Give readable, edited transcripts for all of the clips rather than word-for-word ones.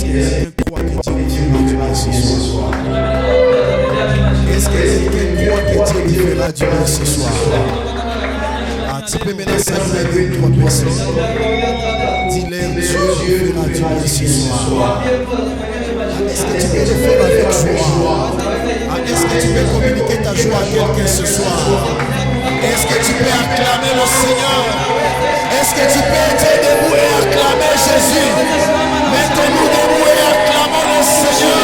quelqu'un croit que Dieu lui fera du bien ce soir? Est-ce que quelqu'un croit que Dieu lui fera du bien ce soir? Ah, tu peux maintenant saluer 2 3 personnes. Dis-leur, Dieu lui fera du bien ce soir. Est-ce que tu peux le faire avec joie? Est-ce que tu peux communiquer ta joie à quelqu'un ce soir? Est-ce que tu peux acclamer le Seigneur? Est-ce que tu peux être debout et acclamer Jésus? Mettons-nous debout et acclamons le Seigneur.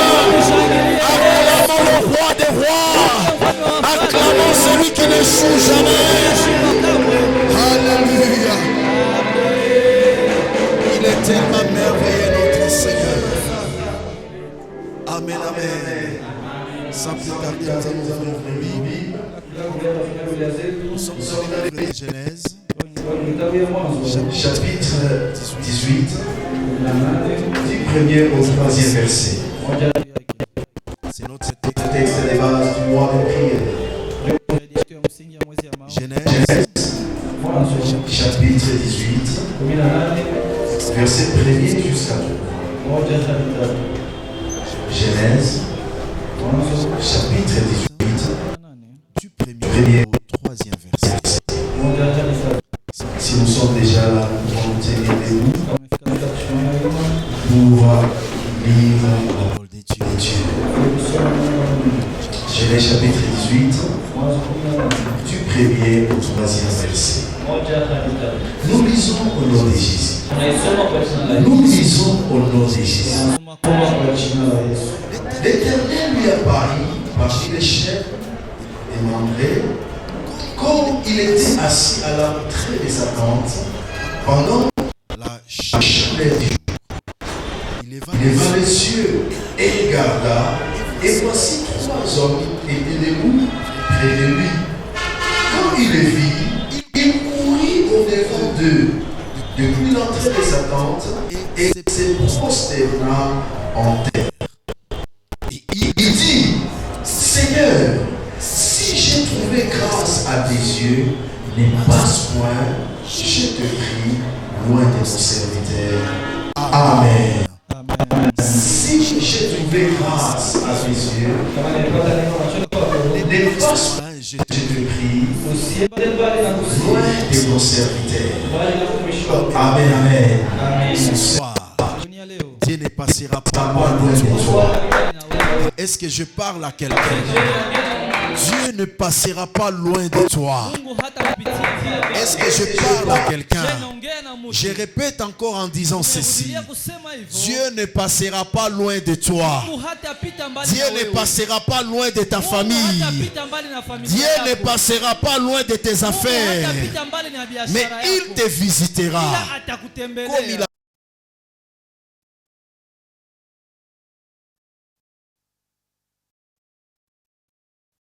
Acclamons le roi des rois. Acclamons celui qui ne joue jamais. Alléluia. Il est tellement merveilleux, notre Seigneur. Amen, amen. Sans plus tarder, nous allons ouvrir la Bible. Nous sommes dans le livre de Genèse, chapitre 18, du 1er au 3e verset. c'est notre Texte des bases du mois de prière. Genèse, Chapitre 18, verset 1er jusqu'à 2. Genèse, chapitre 18, du 1er au 3e verset. Si nous sommes déjà là, nous allons tenir debout pour lire la parole de Dieu. Genèse chapitre 18, du 1er au 3e verset. Nous lisons au nom de Jésus. Nous lisons au nom de Jésus. L'Éternel lui apparut parmi les chefs des Mamré, comme il était assis à l'entrée de sa tente pendant La chaleur du jour. Il leva les yeux et regarda, et voici 3 hommes étaient debout près de lui. Quand il les vit, il courut au-devant d'eux depuis l'entrée de sa tente et se prosterna en terre. Et il dit, Seigneur, si j'ai trouvé grâce à tes yeux, ne passe point, je te prie, loin de ton serviteur. Amen. Si j'ai trouvé grâce à tes yeux, ne passe point, je te prie, loin de ton serviteur. Amen, amen. ce soir, Dieu ne passera pas loin de toi. Est-ce que je parle à quelqu'un? Dieu ne passera pas loin de toi. Est-ce que je parle à quelqu'un? Je répète encore en disant ceci. Dieu ne passera pas loin de toi. Dieu ne passera pas loin de ta famille. Dieu ne passera pas loin de tes affaires. Mais il te visitera comme il a.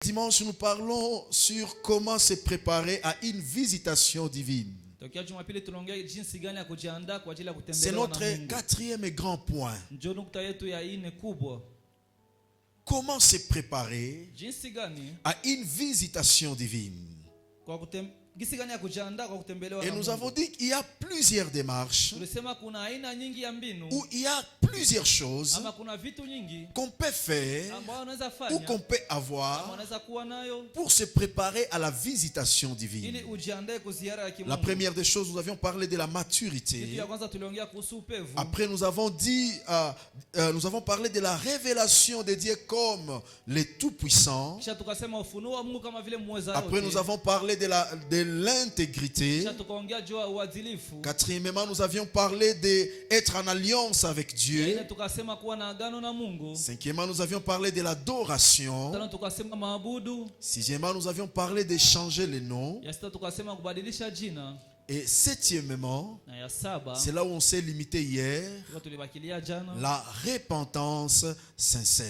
Dimanche, nous parlons sur comment se préparer à une visitation divine. C'est notre 4e et grand point. Comment se préparer à une visitation divine. Et nous avons dit qu'il y a plusieurs démarches où il y a plusieurs choses qu'on peut faire ou qu'on peut avoir pour se préparer à la visitation divine. La première des choses, nous avions parlé de la maturité. Après, nous avons dit, nous avons parlé de la révélation de Dieu comme le Tout-Puissant. Après, nous avons parlé de l'intégrité. Quatrièmement, nous avions parlé d'être en alliance avec Dieu. Cinquièmement, nous avions parlé de l'adoration. Sixièmement, nous avions parlé de changer les noms. Et septièmement, c'est là où on s'est limité hier, la repentance sincère.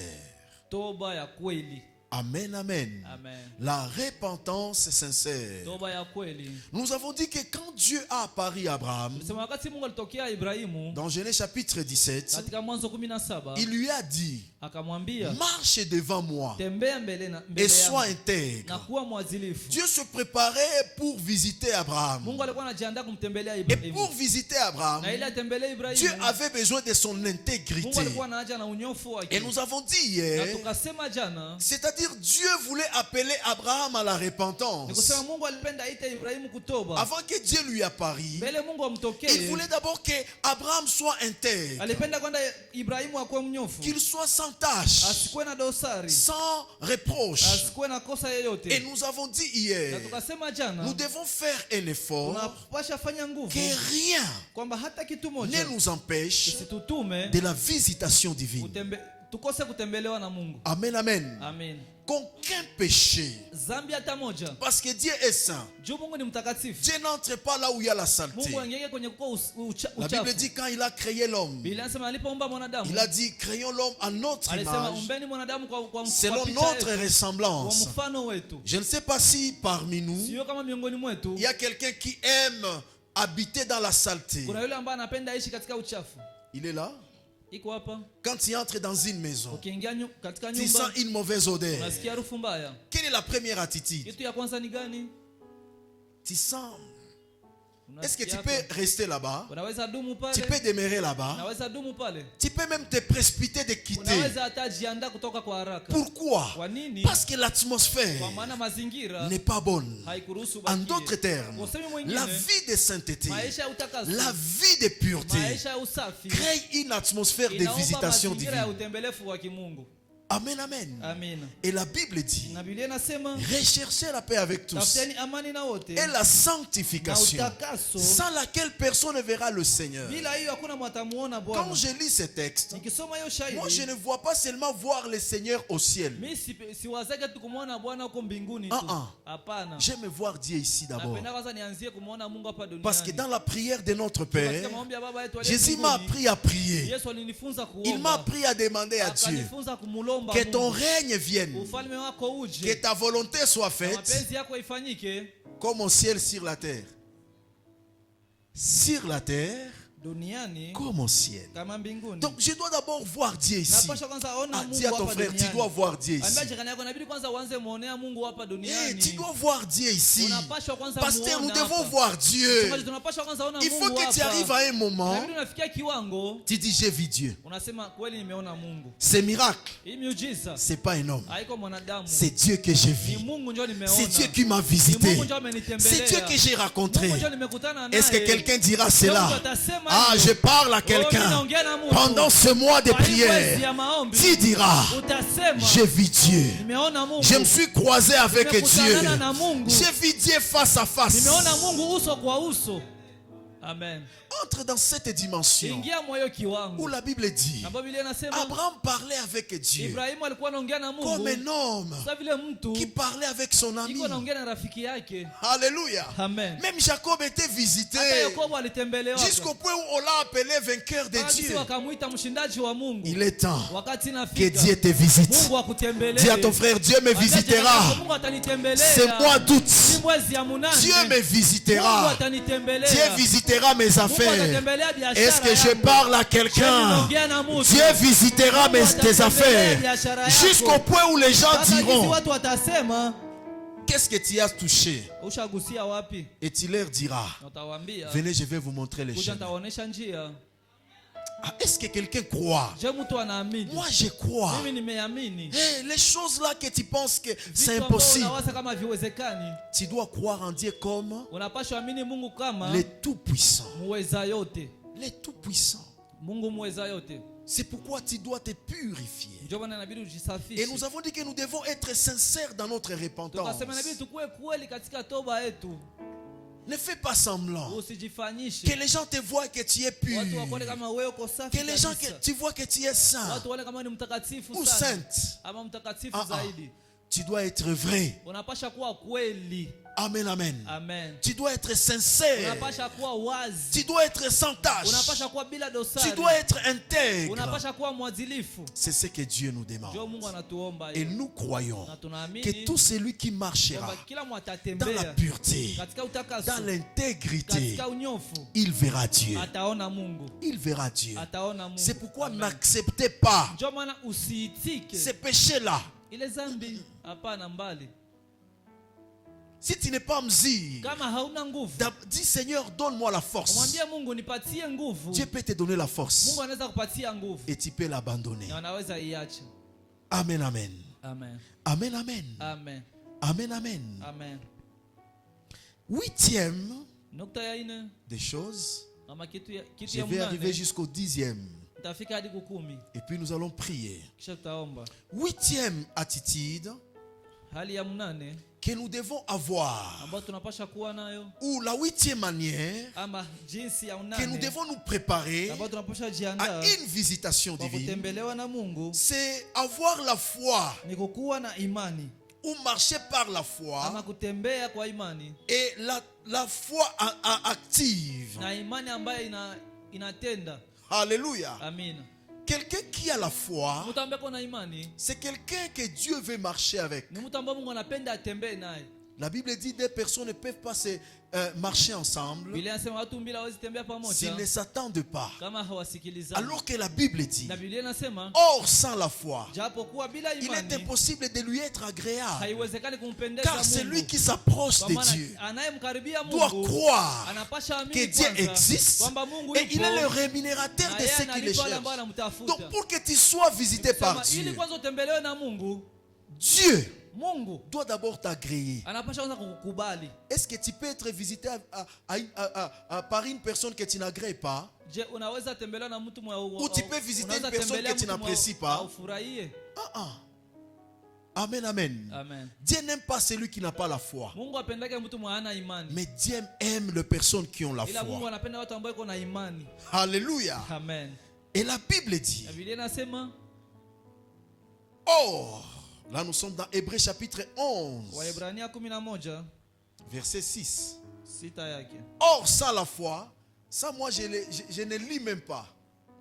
Amen, amen. Amen. La repentance sincère. Toba ya kweli. Nous avons dit que quand Dieu a apparu à Abraham, Tulisema wakati Mungu alitokea Ibrahimu dans Genèse chapitre 17, katika Mwanzo 17, il lui a dit, akamwambia marche devant moi tembea mbele et sois yangu intègre. na kuwa mwadilifu. Dieu se préparait pour visiter Abraham. Mungu alikuwa anajiandaa kumtembelea Et Ibrahimu. pour visiter Abraham, Na ili atembelee Dieu Ibrahimu, avait besoin de son Mungu intégrité. alikuwa na haja na unyofu wake. Et nous avons dit Na hier, tukasema jana, c'est-à-dire Dieu voulait appeler Abraham à la ni repentance. kusema Mungu alipenda aite Ibrahimu kutoba. Avant que Dieu lui apparût, Mbele Mungu il amtokee, voulait d'abord que Abraham soit intègre, alipenda kwamba Ibrahimu akuwe mnyofu, qu'il soit sans tâche, asikuwe na dosari, sans reproche. asikuwe na kosa Et yoyote. nous avons dit Na hier, tukasema jana, nous devons faire un effort tunapasha fanya nguvu que rien kwamba hata kitu ne moja nous empêche isitutume de la visitation divine. tukose kutembelewa na Mungu. Amen, amen. Amen. Qu'aucun péché, Zambi hata moja. parce que Dieu est saint, Juu Mungu ni mtakatifu. Dieu n'entre pas là où il y a la saleté. Mungu angeke kwenye kuko La Bible uchafu. dit quand il a créé l'homme, Biblia inasema alipoumba mwanadamu, il a dit créons l'homme à notre alisema image, umbeni mwanadamu kwa selon picha notre yetu, kwa ressemblance. mfano wetu. Je ne sais pas si parmi nous, Sio kama miongoni mwetu il y a quelqu'un qui aime habiter dans la saleté. kuna yule ambaye anapenda ishi katika uchafu. Il est là. Iko hapa. Quand il entre dans une maison, Ukiingia katika tu sens nyumba une mauvaise odeur. unasikia harufu mbaya. Quelle est la première attitude? Kitu ya kwanza ni gani? Tu sens. Est-ce que Unasikia tu peux rester là-bas? unaweza dumu Tu pale? peux demeurer là-bas? Unaweza dumu pale? Tu peux même te précipiter de quitter. Unaweza hata jiandaa kutoka kwa haraka. Pourquoi? Kwa nini? Parce que l'atmosphère Kwa maana mazingira n'est pas bonne. haikuruhusu En ubakie. d'autres termes, Kwa usemi mwingine, la vie de sainteté, maisha ya utakaso, la vie de pureté maisha ya usafi crée une atmosphère de inaomba visitation mazingira ya divine. utembelefu wa kimungu. Amen, amen. Amina. Et la Bible dit, Na Biblia inasema recherchez la paix avec tous tafuteni amani na wote et la na sanctification, utakaso, sans laquelle personne ne verra le Seigneur. bila hiyo hakuna mwatamuona Quand Bwana. je lis ce texte, Nikisoma hiyo moi je shahidi, ne vois pas seulement voir le Seigneur au ciel. mimi siwazake tu kumwona Bwana huko mbinguni tu. Hapana. J'aime voir Dieu ici d'abord. Napenda kwanza nianzie kumwona Mungu hapa duniani. Parce que dans la prière de notre Père, Katika maombi ya Baba yetu aliye Jésus m'a mbinguni, appris à prier. Yesu alinifunza Il m'a kuomba. appris à demander à Dieu Akanifunza kumulomba que ton Mungu. règne vienne, Ufalme wako que uje. ta volonté soit Na faite mapenzi yako ifanyike comme au ciel sur la terre. Sur la terre duniani comme au ciel. kama mbinguni. Donc je dois d'abord voir Dieu ici. Napasha kwanza ona Ah, dis Mungu à ton hapa frère, tu duniani. dois voir Dieu ici. Ambia jirani yako inabidi kwanza uanze muonea Mungu hapa Eh, duniani. tu dois voir Dieu ici. Unapaswa kwanza Pasteur, nous muona devons hapa. voir Dieu. Mchungaji, tunapaswa kwanza ona Il Mungu faut que tu hapa. arrives à un moment, Inabidi unafikia kiwango tu dis j'ai vu Dieu. unasema kweli nimeona Mungu. Ce miracle, Hii miujiza c'est pas un homme. haiko mwanadamu. C'est Dieu que j'ai Ni vu. Mungu njoo nimeona. C'est Dieu qui m'a Ni visité. Mungu njoo amenitembelea. C'est Dieu que j'ai rencontré. Mungu njoo nimekutana naye. Est-ce que quelqu'un dira cela? Mungu atasema Ah, hivyo. je parle à Oh, quelqu'un. mimi naongea na Mungu. Pendant ce mois de Kwa hii mwezi prière, ya maombi, tu diras, utasema j'ai vu Dieu. nimeona Mungu. Je me suis croisé avec Dieu. Nimekutanana na Mungu. J'ai vu Dieu face à face. Nimeona Mungu uso kwa uso. Amen. Entre dans cette dimension Ingia moyo où kiwango. la Bible dit, Na Biblia inasema Abraham parlait avec Dieu Ibrahimu alikuwa anaongea na Mungu comme un homme sasa vile mtu qui parlait avec son ami. iko anaongea na rafiki yake. Alléluia. Amen. Même Jacob était visité Hata Yakobo alitembelewa jusqu'au point où on l'a appelé vainqueur de Hadi Dieu. wakamuita mshindaji wa Mungu. Il est temps Wakati que nafika Dieu te visite. Mungu akutembelee. Dis à ton frère, Dieu me visitera. Mungu atanitembelea. C'est mois d'août. Ni mwezi ya munane. Dieu me Mungu visitera. atanitembelea. Dieu visitera mes Mungu affaires. atatembelea biashara Est-ce que je yangu. parle à quelqu'un? Naongea na mtu. Dieu visitera Mungu tes atatembelea affaires biashara yako. jusqu'au point où les gens Mpaka jinsi diront, watu watasema qu'est-ce que tu as touché? ushagusia wapi? Et tu leur diras, Na utawaambia venez, je vais vous montrer les kuja chemins. nitawaonesha njia. Ah, est-ce que quelqu'un croit? Je mtu anaamini. Moi, je crois. Mimi nimeamini. Eh, les choses là que tu penses que c'est Vitu ambavyo impossible, unawaza kama viwezekani. tu dois croire en Dieu comme Unapaswa amini Mungu kama le Tout-Puissant. muweza yote. Le Tout-Puissant. Mungu muweza yote. C'est pourquoi tu dois te purifier. Ndio maana inabidi Et ujisafishe. nous avons dit que nous devons être sincères dans notre repentance. Tukasema inabidi tukue kweli katika toba yetu. Ne fais pas semblant. Usijifanyishe. Que les gens te voient que tu es pur. Watu waone kama wewe uko safi. Que les gens kabisa. tu vois que tu es saint Watu waone kama ni mtakatifu ou sana. sainte. Ama mtakatifu Ah, ah. zaidi. Tu dois être vrai. Unapasha kuwa kweli. Amen, amen. Amen. Tu dois être sincère. Unapasha kuwa wazi. Tu dois être sans tâche. Unapasha kuwa bila dosari. Tu dois être intègre. Unapasha kuwa mwadilifu. C'est ce que Dieu nous demande. Ndio Mungu anatuomba Et hiyo. nous croyons Na tunaamini que tout celui qui marchera kwamba kila mtu dans la atatembea pureté, katika utakaso, dans l'intégrité, katika unyofu, il verra Dieu. ataona Mungu. Il verra Dieu. Ataona Mungu. C'est pourquoi Amen. n'acceptez pas Ndio maana usiitike ces péchés-là. ile zambi, hapana mbali. Si tu n'es pas mzir, Kama hauna nguvu, dis Seigneur, donne-moi la force. mwambie Mungu nipatie nguvu. Dieu peut te donner la force Mungu anaweza kupatia nguvu et tu peux l'abandonner. na anaweza iacha. Amen, amen. Amen. Amen, amen. Amen. Amen, amen. Amen. 8e Nukta ya ine, des choses, ama kitu je ya vais arriver munane, jusqu'au 10e. tutafika hadi kukumi, Et puis nous allons prier. kisha tutaomba. 8e attitude Hali ya munane que nous devons avoir, ambayo tunapasha kuwa nayo, ou la 8e manière ama jinsi ya que nous unane devons nous préparer ambayo tunapasha à jiandaa une visitation kwa divine, kutembelewa na Mungu, c'est avoir la foi ni kukuwa na imani ou marcher par la foi ama kutembea kwa imani, et la foi active. na imani ambayo inatenda. Alléluia. Amina. Quelqu'un qui a la foi, Mtu ambaye kuna imani c'est quelqu'un que Dieu veut marcher avec. ni mtu ambaye Mungu anapenda atembee naye. La Bible dit deux personnes ne peuvent pas se marcher ensemble Biblia inasema watu mbili hawezi tembea s'ils pamoja ne s'attendent pas. kama hawasikilizani. Alors que la Bible dit, Na Biblia inasema or sans la foi, japo kuwa bila il est imani impossible de lui être agréable. haiwezekani kumpendeza Car celui Mungu. qui s'approche Kwa de maana Dieu anayemkaribia doit Mungu croire anapasha que amini Dieu kwanza existe kwamba Mungu et il est le yupo rémunérateur na de yeye ceux qui le analipa wale ambao cherchent. anamtafuta. Donc pour que tu sois visité par Sema, ili Dieu, kwanza utembelewe na Mungu, Dieu Mungu doit d'abord t'agréer. anapasha kwanza kukukubali. Est-ce que tu peux être visité par une personne que tu n'agrées pas? Je, unaweza tembelewa na mtu Ou tu peux visiter une personne que tu n'apprécies pas? Ufurahie. Amen, amen. Amen. Dieu n'aime pas celui qui n'a pas la foi. Mungu apendake mtu mwenye hana imani. Mais Dieu aime les personnes qui ont la Ila Mungu foi. anapenda watu ambao wako na imani. Alléluia. Amen. Et la Bible dit, Na Biblia inasema, or, là nous sommes dans Hébreux chapitre 11, Waebrania 11 verset 6. sita yake. Or, sans la foi, ça moi je ne lis même pas.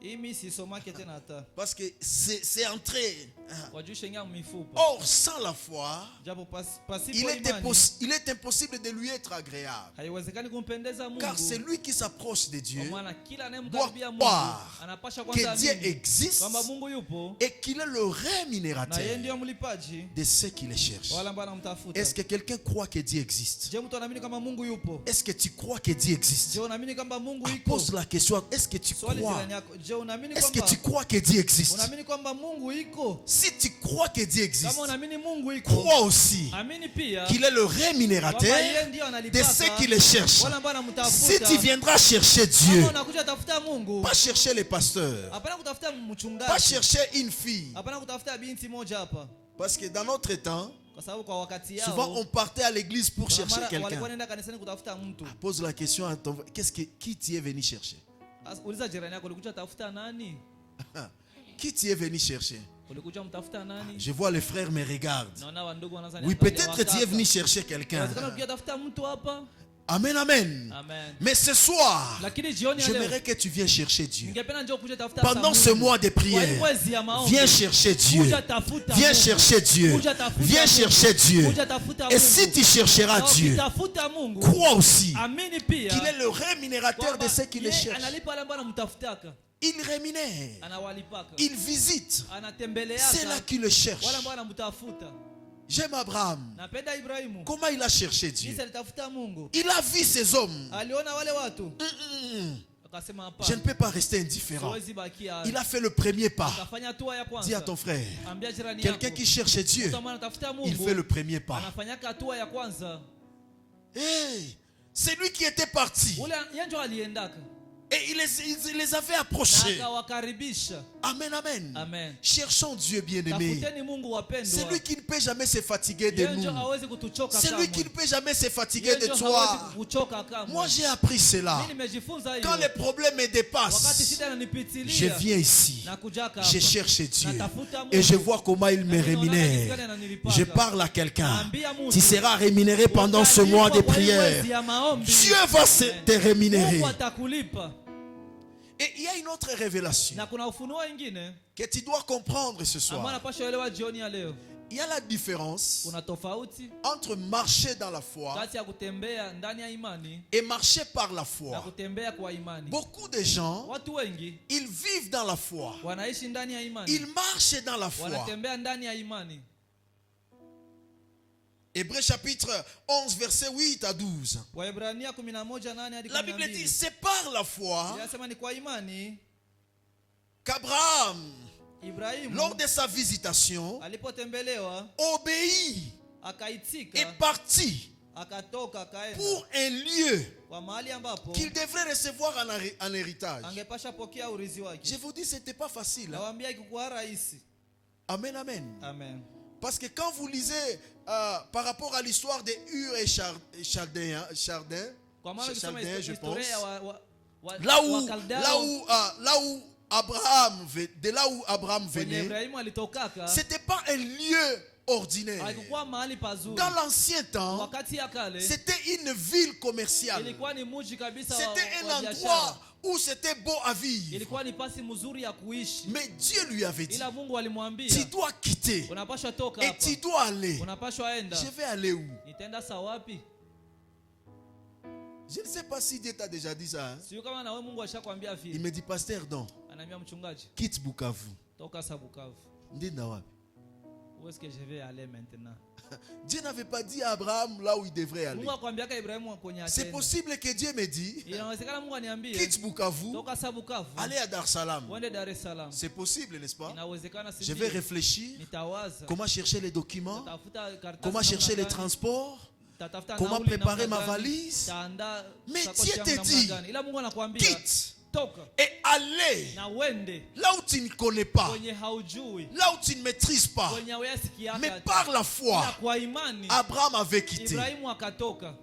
Imi sisomake tena hata. Parce que c'est entré. Wajushe ngia mifupa. Or, sans la foi, Japo pasipo il imani est impossible de lui être agréable. haiwezekani kumpendeza Mungu. Car celui qui s'approche de Kwa Dieu maana kila doit anayemkaribia Mungu croire anapasha kwanza que Dieu amini existe kwamba Mungu yupo et qu'il est le na yeye rémunérateur ndiyo mlipaji de ceux qui le cherchent. wale ambao anamtafuta. Est-ce que quelqu'un croit que Dieu existe? Je, mtu anaamini kama Mungu yupo? Est-ce que tu crois que Dieu existe? Je, unaamini kwamba Mungu yupo? Pose la question. Est-ce que tu Swali crois? jirani yako. Je, unaamini Est-ce que kwamba tu crois que Dieu existe? unaamini kwamba Mungu iko? Si tu crois que Dieu existe, Kama unaamini Mungu iko, crois aussi amini pia qu'il est le kwamba rémunérateur yeye ndiyo de analipaka ceux qui le cherchent. wale ambao Si anamtafuta. tu viendras chercher Dieu, Kama unakuja tafuta Mungu, pas chercher les pasteurs, hapana kutafuta pas mchungaji, chercher une fille. hapana kutafuta binti moja hapa, Parce que dans notre temps, kwa sababu kwa wakati souvent yao on partait à l'église pour kwa chercher mara walikuwa quelqu'un. wanaenda kanisani kutafuta mtu. Pose la question à ton qui tu es venu chercher? Uliza jirani yako, ulikuja tafuta nani? Qui tu es venu chercher? Ulikuja mtafuta nani? Je vois les frères me regardent. Naona wandugu wanaanza Oui, peut-être tu es venu chercher quelqu'un. Inawezekana ulikuja tafuta mtu hapa. Amen, amen. Amen. Mais ce soir, Lakini jioni ya leo j'aimerais que tu viennes chercher Dieu. ningependa njoo kuja tafuta Pendant ce mois de prière, viens chercher Dieu. Viens chercher Dieu. Viens chercher Dieu. Et si tu chercheras Dieu, crois aussi qu'il est le rémunérateur de ceux qui le cherchent. Il rémunère. Il visite. C'est là qu'il le cherche. J'aime Abraham. Comment il a cherché Dieu? Il a vu ces hommes. Je ne peux pas rester indifférent. Il a fait le premier pas. Dis à ton frère, quelqu'un qui cherche Dieu, il fait le premier pas. Hey, c'est lui qui était parti. Et il les avait approchés. Amen, amen. Amen. Cherchons Dieu bien-aimé. Tafuteni Mungu wapendwa. C'est lui qui ne peut jamais se fatiguer de Yeye ndio nous. hawezi kutuchoka C'est lui kamwe. qui ne peut jamais se fatiguer Yeye de ndio toi. hawezi kukuchoka kamwe. Moi, j'ai appris cela. Mimi nimejifunza hiyo. Quand les problèmes me Wakati dépassent, shida inanipitilia, je viens ici. nakujaka Je hapa. cherche Dieu. Natafuta Mungu. Et je vois comment il me Na mimi naona jinsi rémunère. gani ananilipaka. Je parle à quelqu'un. Naambia mtu. Tu seras rémunéré pendant ce mois de Utalipwa kwa hii prière. mwezi ya maombi. Dieu va te rémunérer. Mungu atakulipa. Et il y a une autre révélation Na kuna ufunuo ingine que tu dois comprendre ce ambao soir. napaswa elewa jioni ya leo. Il y a la différence Kuna tofauti entre marcher dans la foi kati ya kutembea ndani ya imani et marcher par la na foi. kutembea kwa imani. Beaucoup de gens, Watu wengi ils vivent dans la foi. wanaishi ndani ya imani, Ils marchent dans la foi. wanatembea ndani ya imani. Hébreux chapitre 11, verset 8 à 12. Waebrania 11:8 hadi La Bible dit, 12. c'est par la foi Inasema ni kwa imani qu'Abraham, Ibrahimu lors de sa visitation, alipotembelewa obéit et akaitika, partit akatoka akaenda pour un lieu kwa mahali ambapo qu'il devrait recevoir en héritage. angepasha pokea urithi Je wake. vous dis, c'était pas facile. Nawaambia ikikuwa rahisi. Amen, amen. Amen. Parce que quand vous lisez par rapport à l'histoire de Ur et Chaldin, Kwa maana ukisoma Chaldin, je pense, historia ya là Wakaldao, où Abraham, de là où Abraham kwenye venait, Ibrahimu alitokaka, c'était pas un lieu ordinaire. haikuwa mahali pazuri. Dans l'ancien temps, Wakati ya kale c'était une ville commerciale. ilikuwa ni mji kabisa wa C'était un wa endroit biashara. où c'était beau à vivre. Ilikuwa ni pasi mzuri ya kuishi. Mais Dieu lui avait dit, Ila Mungu alimwambia, tu dois quitter unapashwa toka et hapa. tu dois aller. Unapashwa enda. Je vais aller où? Nitaenda saa wapi? Je ne sais pas si Dieu t'a déjà dit ça. Hein? Sio kama na wewe Mungu ashakwambia Il vile. me dit, pasteur, non, Anaambia mchungaji, quitte Bukavu. toka sa Bukavu. Ndenda wapi? Où est-ce que je vais aller maintenant? Dieu n'avait pas dit à Abraham là où il devrait aller. Mungu akwambiaka Ibrahimu kwenye C'est atenda. possible que Dieu me dit, Inawezekana Mungu aniambie, quitte Bukavu, toka sa Bukavu. allez à Dar es Salaam. Uende Dar es Salaam. C'est possible, n'est-ce pas? Inawezekana si Je ndio? vais réfléchir. Nitawaza. Comment chercher les documents? Tatafuta karatasi Comment namna chercher les gani? transports? Tatafuta Comment nauli préparer namna ma gani? valise? Taandaa Mais sakoshi Dieu yangu te namna dit, gani? Ila Mungu anakuambia quitte toka et allez na uende là où tu ne connais pas, kwenye haujui, là où tu ne maîtrises pas. kwenye hausikia Mais hata. par la Ila foi, kwa imani Abraham avait quitté. Ibrahimu akatoka.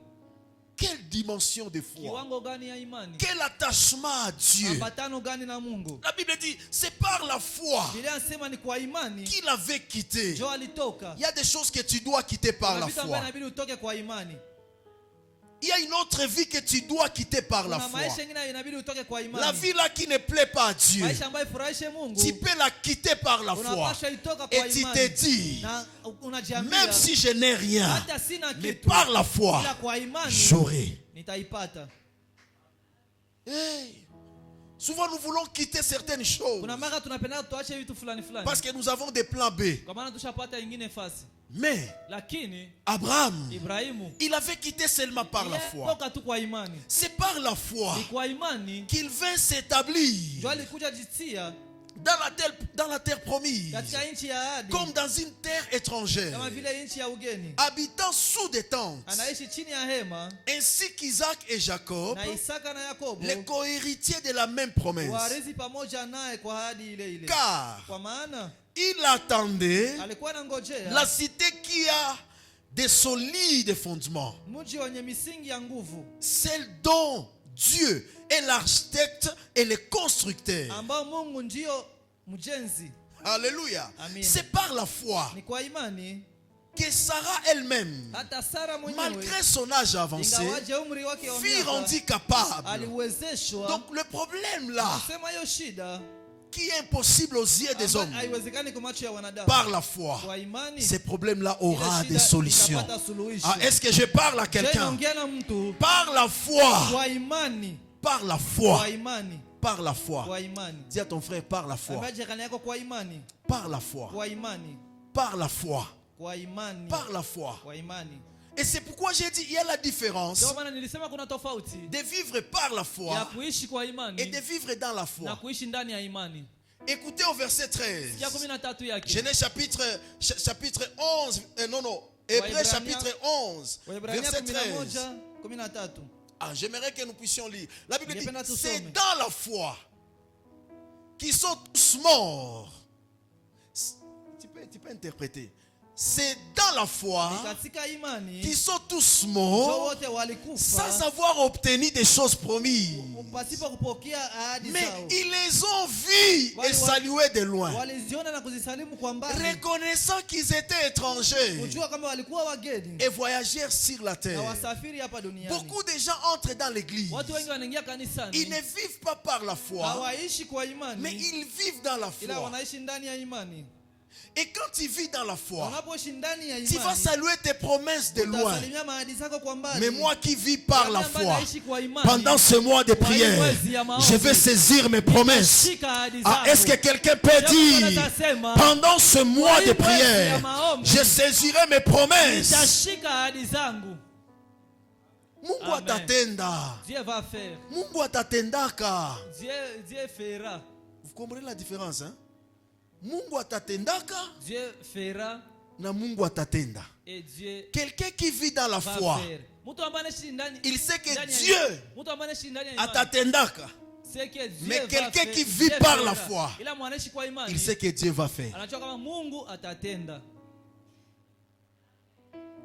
Quelle dimension de foi? Kiwango gani ya imani? Quel attachement à Dieu? Ambatano gani na Mungu? La Bible dit, c'est par la foi Biblia inasema ni kwa imani qu'il avait quitté. ndio alitoka. Il y a des choses que tu dois quitter par Kuna la vitu ambavyo foi. inabidi utoke kwa imani. Il y a une autre vie que tu dois quitter par la Kuna foi. maisha mengine inabidi utoke kwa La imani. vie là qui ne plaît pas à Dieu, Maisha ambayo ifurahishe Mungu. tu peux la quitter par la foi. Unapaswa itoka kwa Et tu imani. te dis, Na unajiambia même si je n'ai rien, hata sina mais kitu, par la foi, ila kwa imani j'aurai. nitaipata. Hey. Souvent nous voulons quitter certaines choses Kuna mara tunapenda tuache vitu fulani fulani. parce que nous avons des plans B. Kwa maana tushapata ingine fasi. Mais Lakini Abraham, Ibrahimu il avait quitté seulement par la foi. toka tu kwa imani. C'est par la foi Ni kwa imani qu'il vint s'établir ndio alikuja jitia dans la terre promise, katika nchi ya ahadi, comme dans une terre étrangère, kama vile nchi ya ugeni. habitant sous des tentes, Anaishi chini ya hema, ainsi qu'Isaac et Jacob, na Isaka na Yakobo les cohéritiers de la même promesse. warithi pamoja naye kwa ahadi ile ile. Car Kwa maana il attendait alikuwa anangojea la cité qui a des solides fondements, mji wenye misingi ya nguvu, celle dont Dieu est l'architecte et le constructeur. ambao Mungu ndio mjenzi. Alléluia. Amen. C'est par la foi Ni kwa imani que Sarah elle-même, hata Sara mwenyewe malgré son âge avancé, ingawaje umri wake wa fut miaka rendue capable. aliwezeshwa. Donc le problème là, Sema hiyo shida qui est impossible aux yeux des hommes, ambayo haiwezekani kwa macho ya wanadamu, par la foi, kwa imani ces problèmes-là aura ile des shida solutions. itapata suluhisho. Ah, est-ce que je parle à Je quelqu'un? naongea na mtu Par la foi, kwa imani, par la kwa foi, imani, par la foi. kwa imani. Dis à ton frère, par la foi, Ambia jirani yako kwa imani, par la foi, kwa imani, par la foi, kwa imani, par la foi. kwa imani. Et c'est pourquoi j'ai dit, il y a la différence Ndio maana nilisema kuna tofauti de vivre par la ya foi kuishi kwa et imani de vivre dans la na foi. kuishi ndani ya imani. Écoutez au verset 13. Sikia 13 yake. Genèse chapitre 11, Hébreux Waebrania- chapitre 11, Waebrania verset 13. 11:13. Ah, j'aimerais que nous puissions lire. La Bible dit, Ningependa tusome. c'est dans la foi qui sont tous morts. Tu peux interpréter. C'est dans la foi katika imani qu'ils sont tous morts wote walikufa sans avoir obtenu des choses promises. pasipo kupokea ahadi Mais zao. ils les ont vus et salués de loin, Waliziona na kuzisalimu kwa mbali, reconnaissant qu'ils étaient étrangers kujua kama walikuwa wageni et voyageurs sur la na terre. wasafiri hapa duniani. Beaucoup de gens entrent dans l'église. Watu wengi wanaingia Ils kanisani, ne vivent pas par la foi, hawaishi kwa mais imani, ils vivent dans la ila foi. wanaishi ndani ya imani. Et quand tu vis dans la foi, Wanapoishi ndani ya tu vas imani, saluer tes promesses de loin. utasalimia ahadi zako kwa mbali. Mais moi qui vis par la Wale ambao foi, wanaishi kwa imani, pendant ce mois de prière, je vais saisir mes promesses. nitashika ahadi Ah, zangu. est-ce que quelqu'un peut dire, pendant ce mois de prière, je saisirai mes promesses? Nitashika ahadi zangu. Mungu Amen. atatenda. Dieu va faire. Mungu atatendaka. Dieu fera. Vous comprenez la différence, hein? Mungu atatendaka Dieu fera na Mungu atatenda. et Dieu Quelqu'un qui vit dans la va foi, faire. Mtu ambaye anaishi ndani, il sait que ndani ya Dieu imani. Mtu ambaye anaishi ndani ya imani, atatendaka. c'est que Dieu Mais va quelqu'un faire. qui vit Dieu par fera. la foi, Ila mwanaishi kwa imani, il sait que Dieu va faire. anajua kama Mungu atatenda.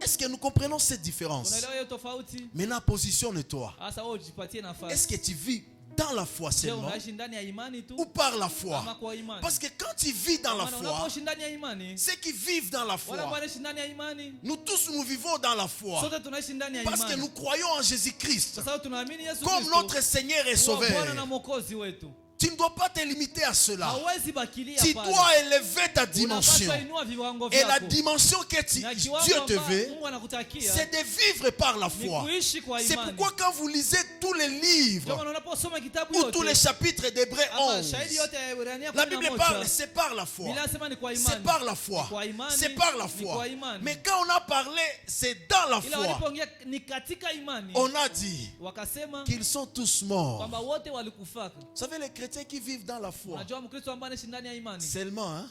Est-ce que nous comprenons cette différence? Unaelewa hiyo tofauti? Maintenant, positionne-toi. Sasa wewe ujipatie Est-ce nafasi. que tu vis dans la foi Je, seulement unaishi ndani ya imani tu ou par la foi? ama kwa imani? Parce que quand tu vis dans la Maana foi, unapoishi ndani ya imani, ceux qui vivent dans la wale foi, ambao wanaishi ndani ya imani, nous tous nous vivons dans la foi. sote tunaishi ndani ya Parce que imani. nous croyons en Jésus-Christ Kwa sababu tunaamini Yesu comme Kristo notre Seigneur et kuwa Bwana Sauveur. na Mwokozi wetu. Tu ne dois pas te limiter à cela. Hauwezi bakilia Tu pale. dois élever ta dimension. Unapaswa inua viwango Et la vyako. dimension que Na Dieu kiwango te ambao veut, Mungu anakutakia c'est de vivre par la ni foi. kuishi kwa C'est imani. pourquoi quand vous lisez tous les Ndio livres maana unaposoma kitabu ou tous les yote chapitres d'Hébreux ama 11, shahidi yote ya Ibrania la Bible 11, parle, c'est par la foi. Biblia inasema ni kwa C'est imani. par la foi. Ni kwa imani, C'est par la ni foi. kwa imani. Mais quand on a parlé, c'est dans la Ila foi. walipoongea ni katika imani, On a dit wakasema qu'ils sont tous morts. kwamba wote walikufaka. Vous savez, les chrétiens qui vivent dans la foi, Unajua Mkristo ambaye anaishi ndani ya imani seulement, hein,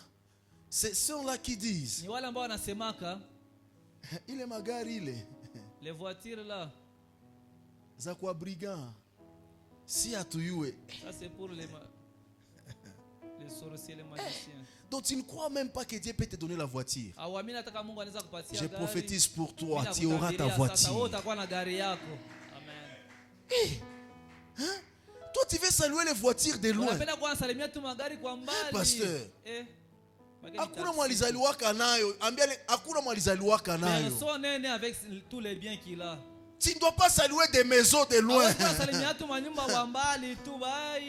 c'est ceux-là qui disent, ni wale ambao wanasemaka il est magari, il est. les voitures là, za kwa brigand si hatuyue. ça c'est pour les sorciers, les magiciens. Donc tu ne crois même pas que Dieu peut te donner la voiture. Hauamini hata kama Mungu anaweza kupatia Je gari. prophétise pour toi, Mimi tu auras ta nakutabiria sasa, wewe voiture. utakuwa na gari yako. Amen. Toi tu veux saluer les voitures de loin. Unapenda kuwasalimia tu magari kwa mbali. pasteur. Magari Hakuna taxi. mwalizaliwaka nayo. Ambia hakuna mwalizaliwaka Mais nayo. elles sont nées avec tous les biens qu'il a. Tu ne dois pas saluer des maisons de loin. Hawezi kuwasalimia tu manyumba kwa mbali tu bai.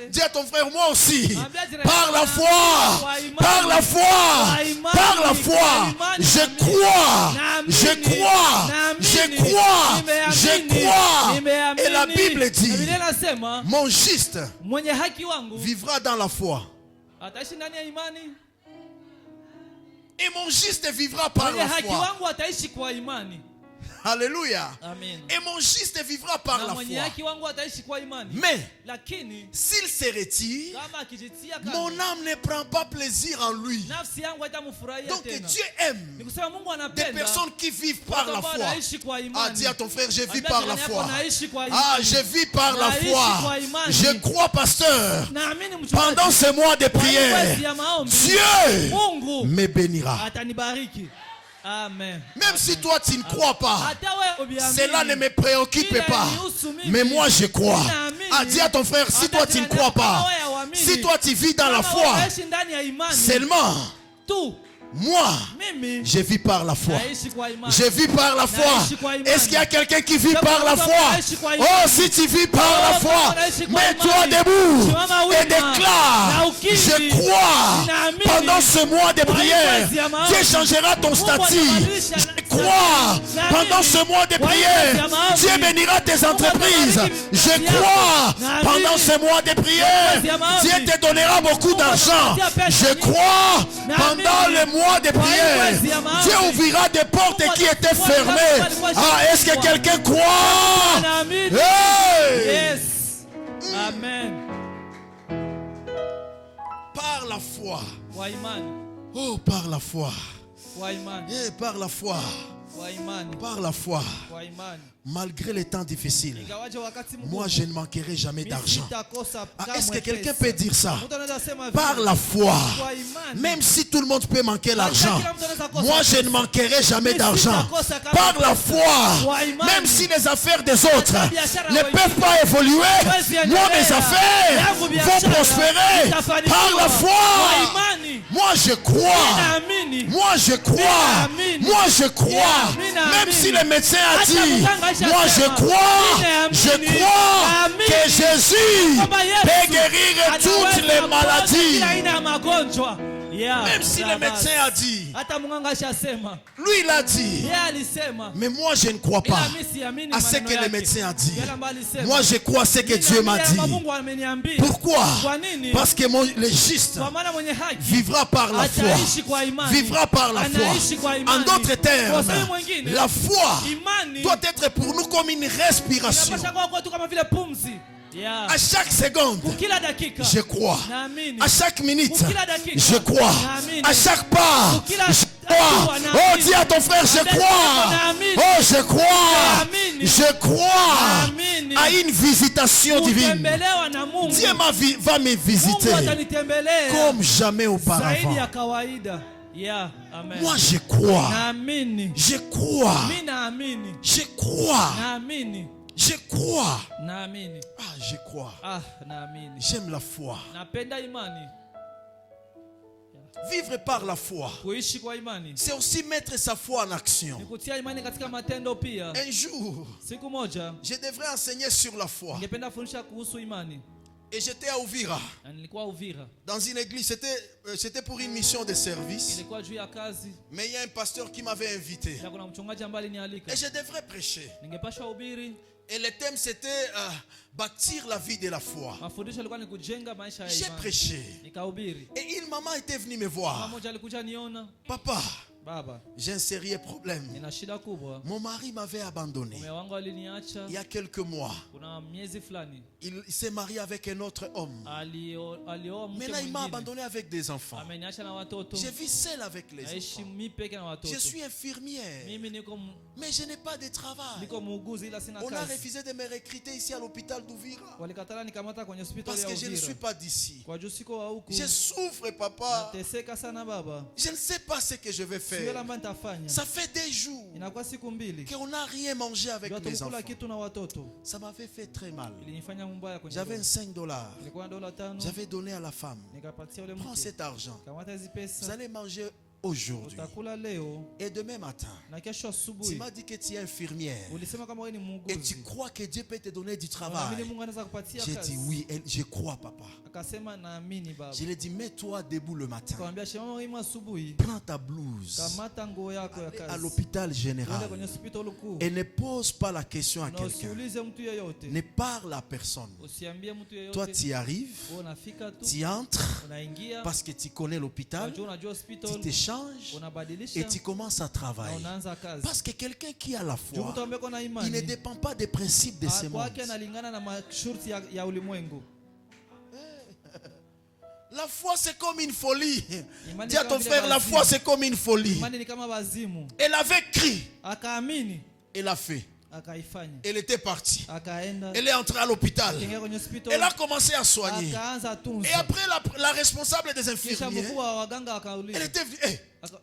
Dis à ton frère, moi aussi, Ambia jirani par la yako, foi, kwa imani, par la foi, kwa imani, par la foi, kwa imani, je naamini, crois, naamini, je crois, naamini, je crois, je nimeamini, crois. nimeamini. Et la Bible dit, Biblia inasema mon juste mwenye haki wangu vivra dans la foi. ataishi ndani ya imani. Et mon juste vivra par Mwenye la haki foi. wangu ataishi kwa imani. Alléluia. Amen. Et mon juste vivra par Na la mwenye foi. haki wangu ataishi kwa imani. Mais Lakini s'il se retire, kama akijitia mon kando, âme ne prend pas plaisir en lui. nafsi yangu haitamfurahia Donc tena. Dieu Ni aime kusema Mungu des anapenda personnes qui vivent par la ambao foi. wanaishi kwa Ah, imani. dis à ton frère, je vis Ambia par la jirani yako, foi. naishi kwa Ah, imani. je vis par la Naishi foi. kwa imani. Je crois, pasteur, Naamini mchungaji, pendant ce mois de kwa hii prière, mwezi ya maombi, Dieu Mungu me bénira. atanibariki. Amen. Même si toi tu ne crois pas, Hata wewe ubiamini, cela ne me préoccupe Ila pas. inihusu mimi. Mais moi je crois. Ninaamini. Ah, dis à ton frère, si toi tu ne crois pas, si toi tu vis dans la Kama foi, unaishi ndani ya imani, seulement tu moi, mimi je vis par la foi. naishi kwa imani. Je vis par la foi. Naishi kwa imani. Est-ce qu'il y a quelqu'un qui vit Je par la peux foi? naishi kwa imani. Oh, si tu vis par la foi, naishi kwa mets-toi imani. debout Simama wima. et déclare, Na ukiri. je crois, Ninaamini. pendant ce mois de Kwa hii prière, mwezi ya maombi. Dieu changera ton Mungu statut. atabadilisha Je crois, Naamini. pendant ce mois de Kwa hii mwezi ya prière, maombi. Dieu bénira tes entreprises. atabariki Je kazi yako. crois, Naamini. pendant ce mois de prière, mwezi ya maombi. Dieu te donnera beaucoup Mungu d'argent. atakupatia pesa Je nyingi. crois, Naamini. pendant le mois de Kwa hii prière, mwezi ya maombi. Dieu ouvrira des portes Mungu qui étaient atafungua fermées. milango ilikuwa Ah, est-ce que imefungwa. quelqu'un croit? Naamini. Hey! Yes. Amen. Par la foi. Kwa imani. Oh, par la foi. Kwa imani. Eh, par la foi. Kwa imani. Par la foi, Kwa imani. malgré les temps difficiles, Ingawaje wakati mgumu, moi je ne manquerai jamais d'argent. sitakosa Ah, kamwe est-ce que quelqu'un pesa. peut dire ça? Mtu anaweza sema Par vile. la foi, Kwa imani. même si tout le monde peut manquer l'argent, Kila mtu anaweza kosa moi je pesa. ne manquerai jamais d'argent. sitakosa kamwe Par la pesa. foi, Kwa imani. même si les affaires des autres Hata biashara ne wengine peuvent pas évoluer, hawezi moi endelea. mes affaires Yangu vont biashara prospérer. itafanikiwa. Par la Kwa foi, imani. moi je crois. Ninaamini. Moi je crois. Ninaamini. Moi je crois. Ninaamini. Même si le médecin a Hata dit, mganga aisha moi je sema. crois. Ninaamini. Je crois Naamini. que Jésus Kwamba Yesu peut guérir toutes anaweza les kuponya maladies. kila aina ya magonjwa. Yeah. Même si le médecin a dit, Hata mganga ashasema. lui il a dit, Yeye alisema. mais moi je ne crois Ila pas mimi siamini à ce maneno que le yake. médecin a dit. Yale ambayo alisema. Moi je crois à ce que Mimi Dieu m'a naamini dit. Mungu ameniambia. Pourquoi? Kwa nini? Parce que le juste Kwa maana mwenye haki vivra par la foi. ataishi kwa imani. Vivra par la Anaishi kwa foi. imani. En d'autres termes, Kwa sababu mwingine, la foi imani doit être pour nous comme une respiration. inapaswa kuwa kwetu kama vile pumzi. Yeah. À chaque seconde, Kila dakika. je crois. Naamini. À chaque minute, Kila dakika. je crois. Naamini. À chaque pas, Kila je crois. hatua, Oh, naamini. dis à ton frère, je crois. Naamini. Oh, je crois. Naamini. Je crois Naamini. à une visitation divine. Kutembelewa na Mungu. Dieu va me Mungu visiter atanitembelea comme jamais zaidi auparavant. ya kawaida. Yeah. Amen. Moi, je crois. Naamini. Je crois. Mimi naamini. Je crois. Naamini. Je crois. Naamini. Ah, je crois. Naamini. J'aime la foi. Napenda imani. Vivre par la foi, Kuishi kwa imani. c'est aussi mettre sa foi en action. Ni kutia imani katika matendo pia. Un jour, Siku moja je devrais enseigner sur la foi. ningependa kufundisha kuhusu imani. Et j'étais à Ouvira, Na nilikuwa Uvira. dans une église. C'était pour une mission de service. Ilikuwa juu ya kazi. Mais il y a un pasteur qui m'avait invité. Na kuna mchungaji ambaye alinialika. Et je devrais prêcher. Ningepashwa hubiri. Et le thème c'était bâtir la vie de la foi. Mafundisho yalikuwa ni kujenga maisha ya J'ai imani. prêché. Nikahubiri. Et une maman était venue me Mama voir. moja alikuja niona. Papa, Baba, j'ai un sérieux problème. nina shida kubwa. Mon mari m'avait abandonné Mume wangu aliniacha. il y a quelques mois. Kuna miezi fulani. Il s'est marié avec un autre homme. Alioa mke Maintenant, il m'a mwingine. abandonné avec des enfants. Ameniacha na watoto. Je vis seul avec les Naishi enfants. mimi peke na watoto. Je suis infirmière, Mimi niko mais je n'ai pas de travail. niko muuguzi ila sina On a kazi. refusé de me recruter ici à l'hôpital d'Ouvira Walikatala nikamata kwenye hospitali parce ya que je ne suis Uvira. pas d'ici. Kwa juu siko wa huku. Je souffre, papa. Nateseka sana baba. Je ne sais pas ce que je vais Sio faire. ambayo nitafanya. Ça fait des jours Inakuwa siku mbili. qu'on n'a rien mangé avec Ndio les tukula enfants. kitu na watoto. Ça m'avait fait très mal. Ilinifanya mbaya kwenye J'avais roho. 5 $. Nilikuwa na $5. J'avais donné à la femme. Nikapatia ule Prends mke. cet argent. Kamata hizi Vous pesa. allez manger aujourd'hui. Utakula leo Et demain matin, na kesho tu asubuhi. m'as dit que tu es infirmière. Ulisema kama wewe ni Et tu muuguzi. crois que Dieu peut te donner du Unaamini travail. Mungu anaweza kupatia J'ai kazi. dit oui, je crois, papa. Akasema naamini baba. Je lui ai dit, mets-toi debout le matin. Akamwambia shemama wewe asubuhi. Prends ta blouse. Kamata nguo yako ya Allez à kazi. l'hôpital Twende général. kwenye hospitali kuu. Et ne pose pas la question à Na quelqu'un. usiulize mtu yeyote. Ne parle à personne. Usiambie mtu Toi, yeyote. tu y arrives, Wewe unafika tu. tu entres Unaingia. parce que tu connais l'hôpital, Unajua unajua tu hospitali. t'échanges Unabadilisha. et tu commences à Na travailler. unaanza kazi. Parce que quelqu'un qui a la Juu mtu foi, ambaye kuna il ne imani. dépend pas des principes de ce monde. Kwake analingana na masharti ya ulimwengu. La foi, c'est comme une folie. Imani Dis à kama ton vile frère, la wazimu. foi, c'est comme une folie. Imani ni kama wazimu. Elle avait crié, Akaamini, elle a fait. akaifanya. Elle était partie. Akaenda. Elle est entrée à l'hôpital. Akaingia kwenye hospitali. Elle a commencé à soigner. Akaanza tunza. Et après, la responsable des Kisha infirmiers, mkuu wa waganga akauliza. elle était venue. Hey, Aka-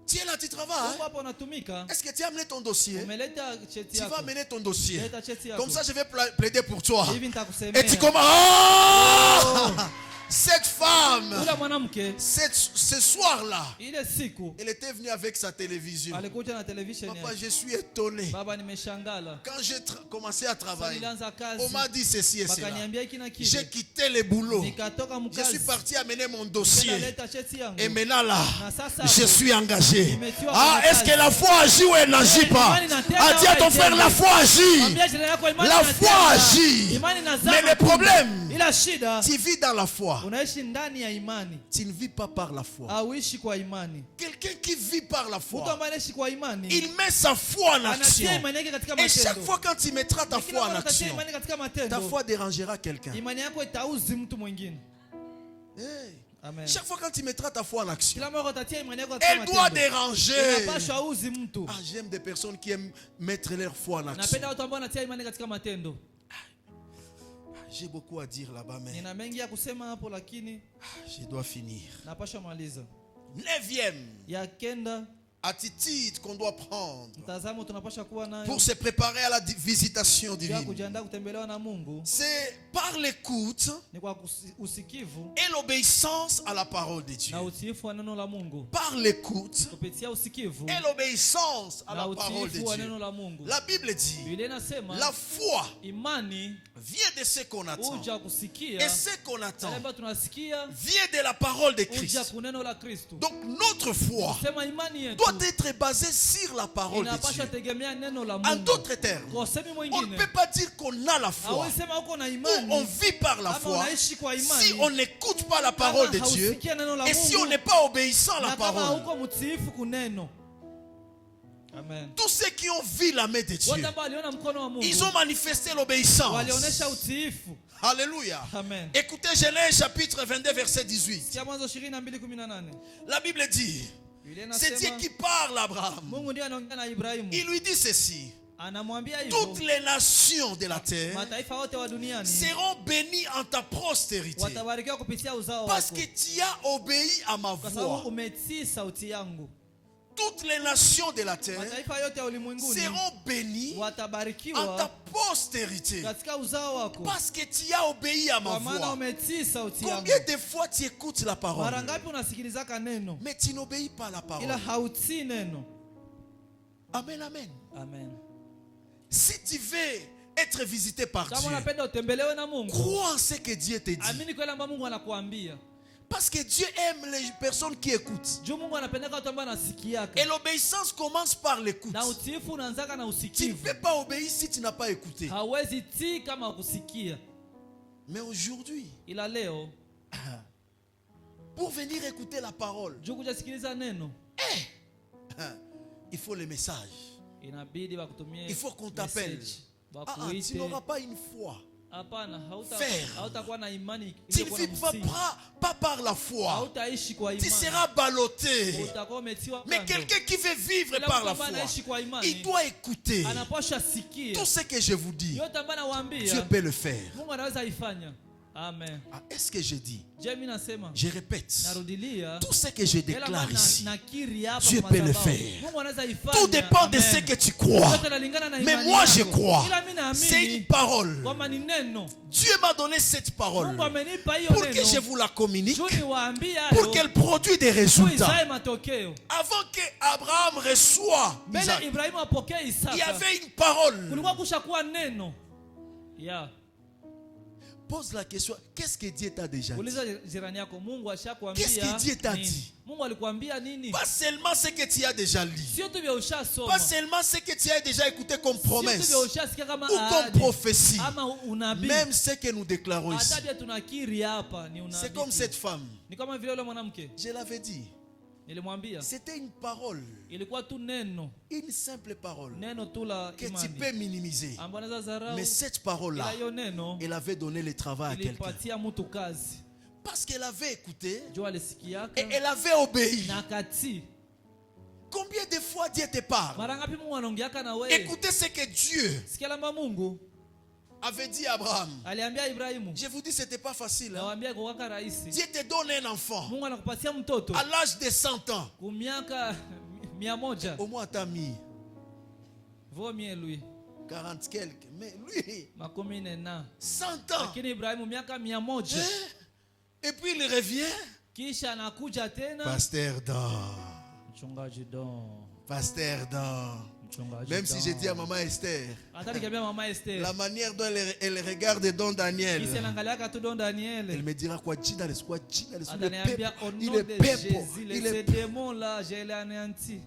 tu es là, tu travailles. Huko hapo unatumika. Est-ce que tu as amené ton dossier? Umeleta cheti Tu vas yako. amener ton dossier. Leta cheti yako. Comme ça, je vais plaider pour toi. Hivi nitakusemea. Et tu commences. Oh! Cette femme, Ule mwanamke ce soir-là, ile siku elle était venue avec sa télévision. alikuja na television Papa, yake. je suis étonné. Baba nimeshangala. Quand j'ai commencé à Sasa travailler, nilianza on kazi. m'a dit ceci et cela. Bakaniambia hiki na J'ai kile. quitté le boulot. Nikatoka Je mkazi. suis parti amener mon dossier. Naleta cheti yangu. Et maintenant là, Na sasa je hapo, suis engagé. nimetiwa Ah, kwenye est-ce kazi. que la foi agit ou elle n'agit pas? Ah, dis à ton frère, la foi agit. Mwambie jirani yako imani La inatenda. foi agit. Imani inazaa Mais le matunda. problème, Ila shida tu vis dans la foi. unaishi ndani ya imani. Tu ne vis pas par la foi. Auishi kwa imani. Quelqu'un qui vit par la Mtu foi, ambaye anaishi kwa imani il met sa foi en action. anatia imani yake katika Et chaque matendo. fois quand tu mettras ta Na kila foi en mara utatia action, imani katika ta matendo. foi dérangera quelqu'un. Imani yako itauzi mtu mwingine. Hey. Amen. Chaque fois quand tu mettras ta foi en action, Kila mara utatia imani yako katika elle doit matendo. déranger. Inapaswa uzi mtu. Ah, j'aime des personnes qui aiment mettre leur foi en action. Napenda watu ambao wanatia imani katika matendo. J'ai beaucoup à dire là-bas, mais Nina mengi ya kusema hapo lakini je dois finir. napaswa maliza. 9e Ya kenda, attitude qu'on doit prendre mtazamo tunapaswa kuwa nayo pour se préparer à la visitation ya divine, kujiandaa kutembelewa na Mungu c'est par l'écoute ni kwa usikivu et l'obéissance à la parole de Dieu. na utiifu wa neno la Mungu. Par l'écoute Kupitia usikivu et l'obéissance à na la parole de utiifu wa neno Dieu. la Mungu. La Bible dit, Biblia inasema la foi imani vient de ce qu'on attend. uja kusikia, Et ce qu'on attend yale ambayo tunasikia vient de la parole de uja Christ. kuneno la Kristo. Donc notre foi Sema imani yetu doit être basée sur la parole de inapaswa Dieu. tegemea neno la En Mungu. d'autres termes, Kwa usemi on ne mwingine, peut pas dire qu'on a la foi hawezi sema uko na ou on imani vit par la ama foi unaishi kwa si imani on n'écoute pas la parole de kama Dieu hausikia neno la et si on Mungu n'est pas obéissant à la na kama parole. hauko mtiifu kuneno. Amen. Tous ceux qui ont vu la main de Dieu, Wote ambao waliona mkono wa Mungu ils ont manifesté l'obéissance. walionyesha utiifu. Alléluia. Amen. Écoutez Genèse chapitre 22 verset 18. Sikia Mwanzo 22:18. La Bible dit, Biblia c'est Dieu inasema qui parle à Abraham. Mungu ndiye anaongea na Ibrahimu. Il lui dit ceci, Anamwambia hivyo, toutes les nations de la terre mataifa wote wa duniani seront bénies en ta postérité watabarikiwa kupitia uzao parce wako, que tu as obéi à ma kwa sababu voix. umetii sauti yangu. Toutes les nations de la terre Mataifa yote ya ulimwenguni seront bénies en ta watabarikiwa postérité katika uzao wako, parce que tu as obéi à ma kwa maana voix. umetii sauti yangu. Combien de fois tu écoutes la parole Mara ngapi unasikilizaka neno mais tu n'obéis pas à la parole? ila hautii neno? Amen, amen. Amen. Si tu veux être visité par Kama Dieu, unapenda utembelewe na Mungu, crois en ce que Dieu te dit. amini kweli ambayo Mungu anakuambia. Parce que Dieu aime les personnes qui écoutent. Juu Mungu anapendeka watu ambao Et anasikiaka. l'obéissance commence par l'écoute. Na utiifu unaanzaka na Tu ne usikivu. peux pas obéir si tu n'as pas écouté. Hawezi tii kama kusikia. Mais aujourd'hui, Ila leo pour venir écouter la parole, juu kuja sikiliza neno il faut le message. inabidi wakutumie. Il faut qu'on t'appelle. message. Tu Wakuite. n'auras pas une foi. Hapana, Faire. hautakuwa na imani Tu ne iliyokuwa na vis pas, msingi. pas par la foi. Hautaishi kwa Tu imani. seras ballotté. Utakuwa umetiwa Mais kando. quelqu'un qui veut vivre Kila par mtu la ambaye foi, anaishi kwa imani, il doit écouter. anapaswa sikia. Tout ce que je vous dis, Yote ambayo nawaambia, Dieu peut le faire. Mungu anaweza ifanya. Amen. Ah, est-ce que je dis? Je mimi nasema, Je répète. narudilia, Tout ce que je yale ambayo déclare ici, nakiri hapa Dieu kwa peut le madhabahu, faire. Mungu anaweza ifanya. tout dépend de Amen. ce que tu crois. Yote inalingana na Mais imani moi, yako. je crois. Ila mimi C'est naamini une parole. kwamba ni neno. Dieu m'a donné cette parole Mungu amenipa hiyo pour que je neno. vous la communique, Juu niwaambie pour hayo, qu'elle produise des juu résultats. izae matokeo. Avant que Abraham reçoive Mbele Isaac, Ibrahimu apokee il y Isaka, avait une parole. kulikuwa kushakuwa neno. Yeah. Pose la question, qu'est-ce que Dieu t'a déjà dit? Uliza jirani yako, Mungu ashakwambia Qu'est-ce que Dieu t'a nini? dit? Mungu alikwambia nini? Pas seulement ce que tu as déjà lu, Sio tu vya ushasoma. pas seulement ce que tu as déjà écouté comme Sio tu promesse vya ushasikia kama ou comme ahadi prophétie. ama unabii. Même ce que nous déclarons ici. Hata pia tunakiri hapa ni unabii. C'est comme cette femme. Ni kama vile yule mwanamke. Je l'avais dit. Nilimwambia. C'était une parole. Ilikuwa tu neno. Une simple parole. Neno tu la Que tu imani. peux minimiser. Ambayo unaweza dharau. Mais cette parole-là, Ila hiyo neno elle avait donné le travail à quelqu'un. ilipatia mtu kazi. Parce qu'elle avait écouté Juu alisikiaka et elle avait obéi. na kati. Combien de fois Dieu te parle? Mara ngapi Mungu anaongeaka na wewe? Écoutez ce que Dieu Sikia lamba Mungu avait dit à Abraham. aliambia Ibrahimu. Je vous dis, c'était pas facile. Hein? Nawaambia kwa kaka rahisi. Dieu te donne un enfant Mungu anakupatia mtoto à l'âge de 100 ans. kwa miaka 100. Au moins, t'as mis Vomie lui 40 quelques. Mais lui, makumi nne na 100 ans. lakini Ibrahimu miaka 100. Hein? Et puis il revient. Kisha anakuja tena Pasteur Dan. mchungaji don. Pasteur Dan. Mchungaji Même si j'ai dit à maman Esther, hata nikiambia mama Esther la manière dont elle regarde Don Daniel, kisi anaangaliaka tu don elle Daniel me dira quoi, Jina, quoi, Jina, ataniambia au il nom est de pepo, Jésus il les est démons là je les anéantis.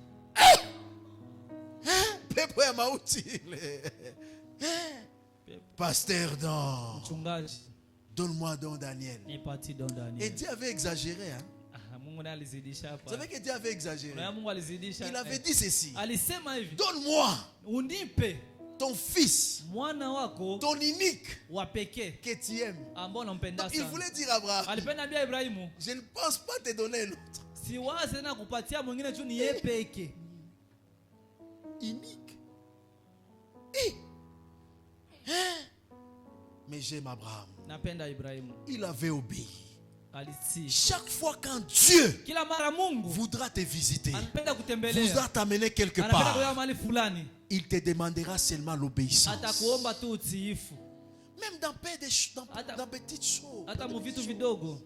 pepo ya mauti. Pasteur Dan, Mchungaji donne-moi Don Daniel. nipatie don Et Daniel. Dieu avait exagéré. Hein? Ah, Mungu naye alizidisha Vous hapa. savez que Dieu avait exagéré. Na Mungu alizidisha. Il avait dit ceci. Alisema hivi, Donne-moi unipe ton fils, mwana wako ton unique, wa pekee que tu aimes. ambao unampenda Donc, il sana. voulait dire à Abraham, Alipenda ambia Ibrahimu, je ne pense pas te donner un autre. siwaze tena kupatia mwingine tu, ni yeye pekee. Unique. Mais j'aime Abraham. Napenda Ibrahimu. Il avait obéi. Alitii. Chaque fois quand Dieu Kila mara Mungu voudra te visiter, anapenda kutembelea, voudra t'amener quelque anapenda part, kuya mahali fulani, il te demandera seulement l'obéissance. atakuomba tu utiifu, Même dans dans petites choses. hata mu vitu vidogo.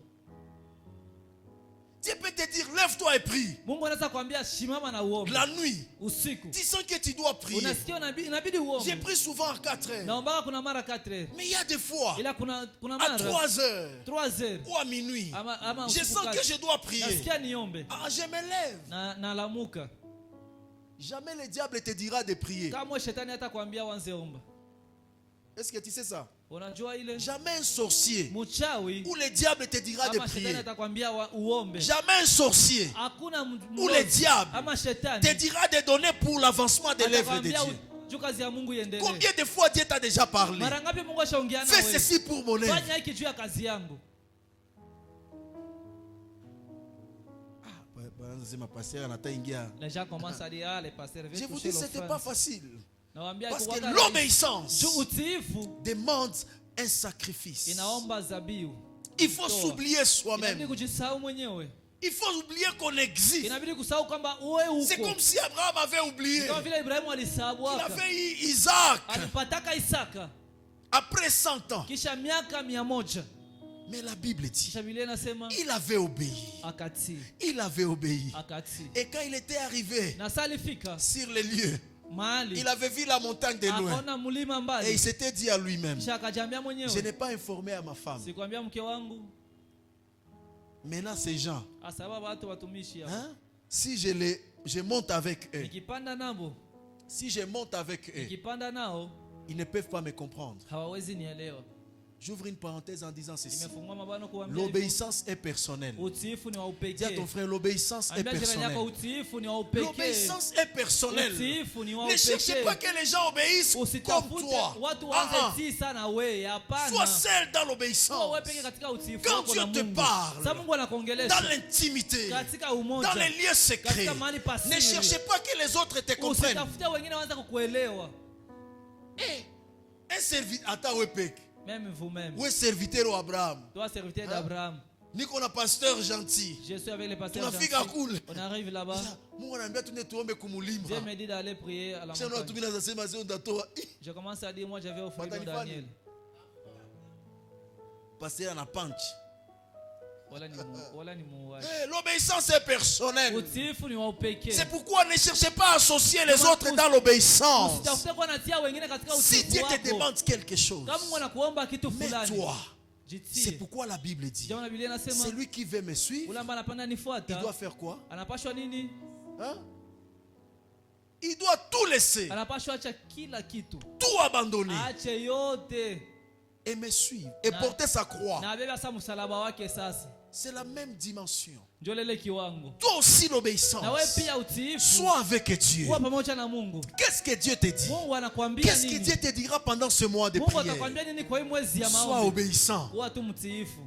Dieu peut te dire, lève-toi et prie. Mungu anaweza kuambia simama na uombe La nuit, usiku. tu sens que tu dois prier. Unasikia inabidi uombe. J'ai pris souvent à 4 heures. Naomba kuna mara 4 heures. Mais il y a des fois, Ila kuna à mara 3 heures 3 heures. ou à minuit, Ama je sens que je dois prier. Nasikia niombe. Ah, je me lève. Na lamuka. Jamais le diable te dira de prier. Kama shetani hata kuambia wanze omba. Est-ce que tu sais ça? Unajua ile? Jamais un sorcier Mchawi où le diable te dira de ama shetani prier. atakwambia uombe. Jamais un sorcier Hakuna où le diable ama shetani te dira de donner pour l'avancement de l'œuvre de Dieu. juu kazi ya Mungu iendelee. Combien de fois Dieu t'a déjà parlé? Mara ngapi Mungu ashaongea na Fais wewe? ceci pour mon œuvre. Fanya hiki juu ya kazi yangu. Déjà commence à dire les pasteurs. Je vous dis, ce n'était pas facile. Nawaambia Parce iko que wakati l'obéissance juu utiifu demande un sacrifice. inaomba zabiu. Il faut s'oublier Inabidi soi-même. kujisahau mwenyewe. Il faut oublier qu'on existe. Inabidi kusahau kwamba wewe C'est uko. comme si Abraham avait oublié. Kama vile Ibrahimu alisahau Il haka. avait eu Isaac Alipataka Isaka après 100 ans. kisha miaka 100. Mais la Bible dit, Kisha Biblia inasema il avait obéi. akati. Il avait obéi. Akati. Et quand il était arrivé Na salifika sur les lieux, mahali il avait vu la montagne de loin. akaona mlima Et il mbali. s'était dit à lui-même, Kisha akajambia je mwenyewe, n'ai pas informé à ma femme. sikwambia mke wangu. Maintenant, ces gens, Asaba watu watumishi hapa. hein, si je monte avec eux, Nikipanda nabo, si je monte avec eux, nikipanda nao ils ne peuvent pas me comprendre. hawawezi nielewa. J'ouvre une parenthèse en disant ceci. Nimefungua mabano kuambia hivyo. L'obéissance est personnelle. Utiifu ni wa Dis à ton upekee. frère, l'obéissance est Ambia jirani yako personnelle. utiifu ni wa upekee. L'obéissance est personnelle. Utiifu ni wa Ne cherchez upekee. pas que les gens obéissent comme Usitafute toi. watu Ah, ah. waanze tii sana wewe, hapana. Sois seul dans Wewe l'obéissance, peke katika utiifu Quand wako Dieu na te Mungu. parle, Sasa Mungu dans anakuongelesha l'intimité, katika dans umoja, les lieux secrets. katika mahali pa Ne siri. cherchez pas que les autres te comprennent. Usitafute wengine waanze kukuelewa. Un serviteur, attends, Wepek. Même vous-même. Où est serviteur au Abraham? Toi serviteur d'Abraham. Niko na pasteur gentil. Je suis avec les pasteurs. Tunafika gentils. kule. On arrive là-bas. Mungu ananiambia tuende tuombe kumulima. Dieu me dit d'aller prier à la Kisha montagne. natumia nasema sio ndatoa. Je commence à dire, moi j'avais offert Matani Daniel. Pasteur ana punch. Wala ni muuaji. L'obéissance est personnelle. Utiifu ni wa upekee. C'est pourquoi ne cherchez pas à associer les autres dans l'obéissance. Usitafute kuwa natia wengine katika Si utiifu Dieu te wako. demande quelque chose, Kama Mungu anakuomba kitu fulani, mets-toi. jitie. C'est pourquoi la Bible dit, Jambo la Biblia inasema celui qui veut me suivre, ule ambaye anapenda il nifuata doit faire quoi? anapashwa nini? Hein? Il doit tout laisser, Anapashwa acha kila kitu, tout abandonner aache yote et me suivre et porter sa croix. na abebe sasa msalaba wake. Sasa C'est la même dimension. ndio lele kiwango. Toi aussi Na wewe l'obéissance. pia utiifu, Sois avec Dieu. kuwa pamoja na Mungu. Qu'est-ce que Dieu te dit? Mungu anakuambia Qu'est-ce que nini? Dieu te dira pendant ce mois de Mungu prière? atakwambia nini kwa hii mwezi ya Sois maombi? obéissant. Kuwa tu mtiifu.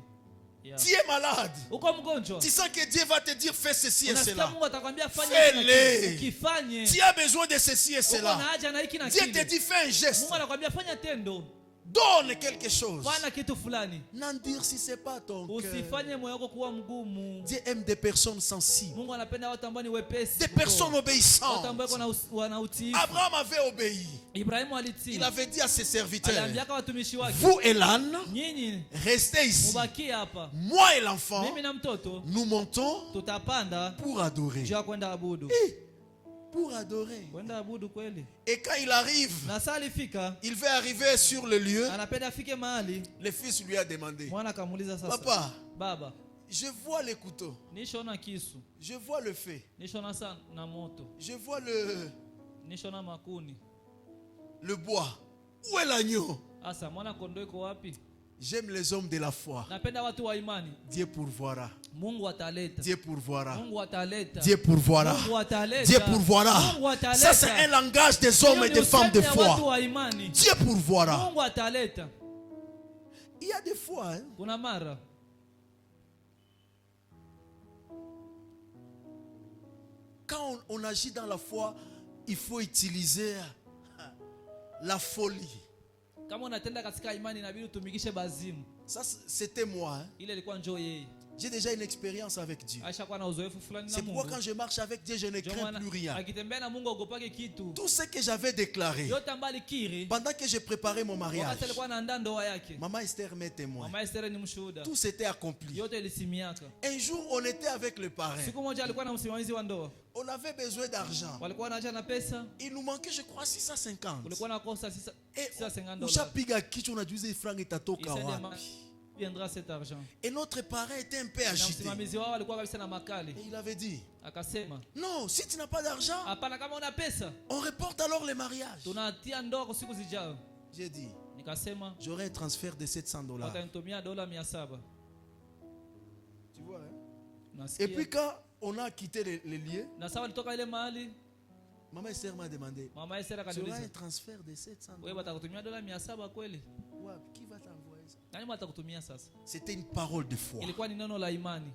Yeah. Tu es malade. Uko mgonjwa, Tu sens que Dieu va te dire fais ceci et unasikia cela. Mungu atakwambia fanya Fais-le. hiki na kile. Ukifanye Tu as besoin de ceci et uko na cela. haja na hiki na Dieu te kile. dit fais un geste. Mungu anakwambia fanya tendo, Donne quelque chose. fanya kitu fulani. N'endurcissez pas ton cœur. Usifanye moyo wako kuwa mgumu. Dieu aime des personnes sensibles, Mungu anapenda watu ambao ni wepesi, des kutoa. personnes Watu obéissantes. ambao wana utiifu. Abraham avait obéi. Ibrahimu alitii. Il avait dit à ses serviteurs, Aliambiaka watumishi wake, vous et l'âne, nyinyi restez ici. mubakie hapa, Moi et l'enfant, mimi na mtoto nous montons tutapanda pour adorer. juu ya kwenda abudu. Pour adorer. Kwenda abudu kweli. Et quand il arrive, Na saa alifika, il veut arriver sur le lieu. anapenda afike mahali, Le fils lui a demandé, mwana akamuuliza sasa, papa, baba, je vois les couteaux, nishona kisu, je vois le feu, nishona sa na moto, je vois nishona makuni. le bois. Où est l'agneau? Asa mwana kondoo iko wapi? J'aime les hommes de la foi. Napenda watu wa imani. Dieu pourvoira. Mungu ataleta. Dieu pourvoira. Mungu ataleta. Dieu pourvoira. Mungu ataleta. Dieu pourvoira. Mungu ataleta. Ça c'est un langage des hommes et des femmes de Usemi ya watu foi. wa imani. Dieu pourvoira. Mungu ataleta. Il y a des fois, hein, Kuna mara quand on agit dans la foi, il faut utiliser la folie. kama unatenda katika imani inabidi utumikishe bazimu. Ça c'était moi. Hein. Ile ilikuwa njoo yeye. J'ai déjà une expérience avec Dieu. Aishakuwa na uzoefu fulani na C'est pourquoi Mungu. quand je marche avec Dieu, je ne crains plus rien. Akitembea na Mungu ogopake kitu. Tout ce que j'avais déclaré Yote ambali kiri. pendant que je préparais mon mariage, Wakati alikuwa anaandaa ndoa yake. Maman Esther m'est témoin. Mama Esther ni mshuhuda. Tout s'était accompli. Yote ilisimiaka. Un jour, on était avec le parrain. Siku moja alikuwa na msimamizi wa ndoa. On avait besoin d'argent. Walikuwa wanaacha na pesa. Il nous manquait, je crois, 650. Kulikuwa na kosa Et 650 dollars. ushapiga kichwa unajuiza franc itatoka wapi. Viendra cet argent. Et notre parrain était un peu Na agité. msimamizi wao alikuwa kabisa na makali. Et il avait dit, Akasema, non, si tu n'as pas d'argent, hapana kama una pesa, on reporte alors le mariage. tunatia ndoa kwa siku zijao. J'ai dit, Nikasema, j'aurai un transfert de 700 dollars. watanitumia $700. Tu vois, hein? Nasikia. Et puis quand on a quitté les lieux, Na sawa alitoka ile mahali, Maman Esther m'a demandé, mama Esther tu auras akaniuliza, un transfert de 700 wewe dollars. watakutumia $700 kweli? Ouais, qui va t'envoyer ça? Nani watakutumia sasa? C'était une parole de foi. Ilikuwa ni neno la imani.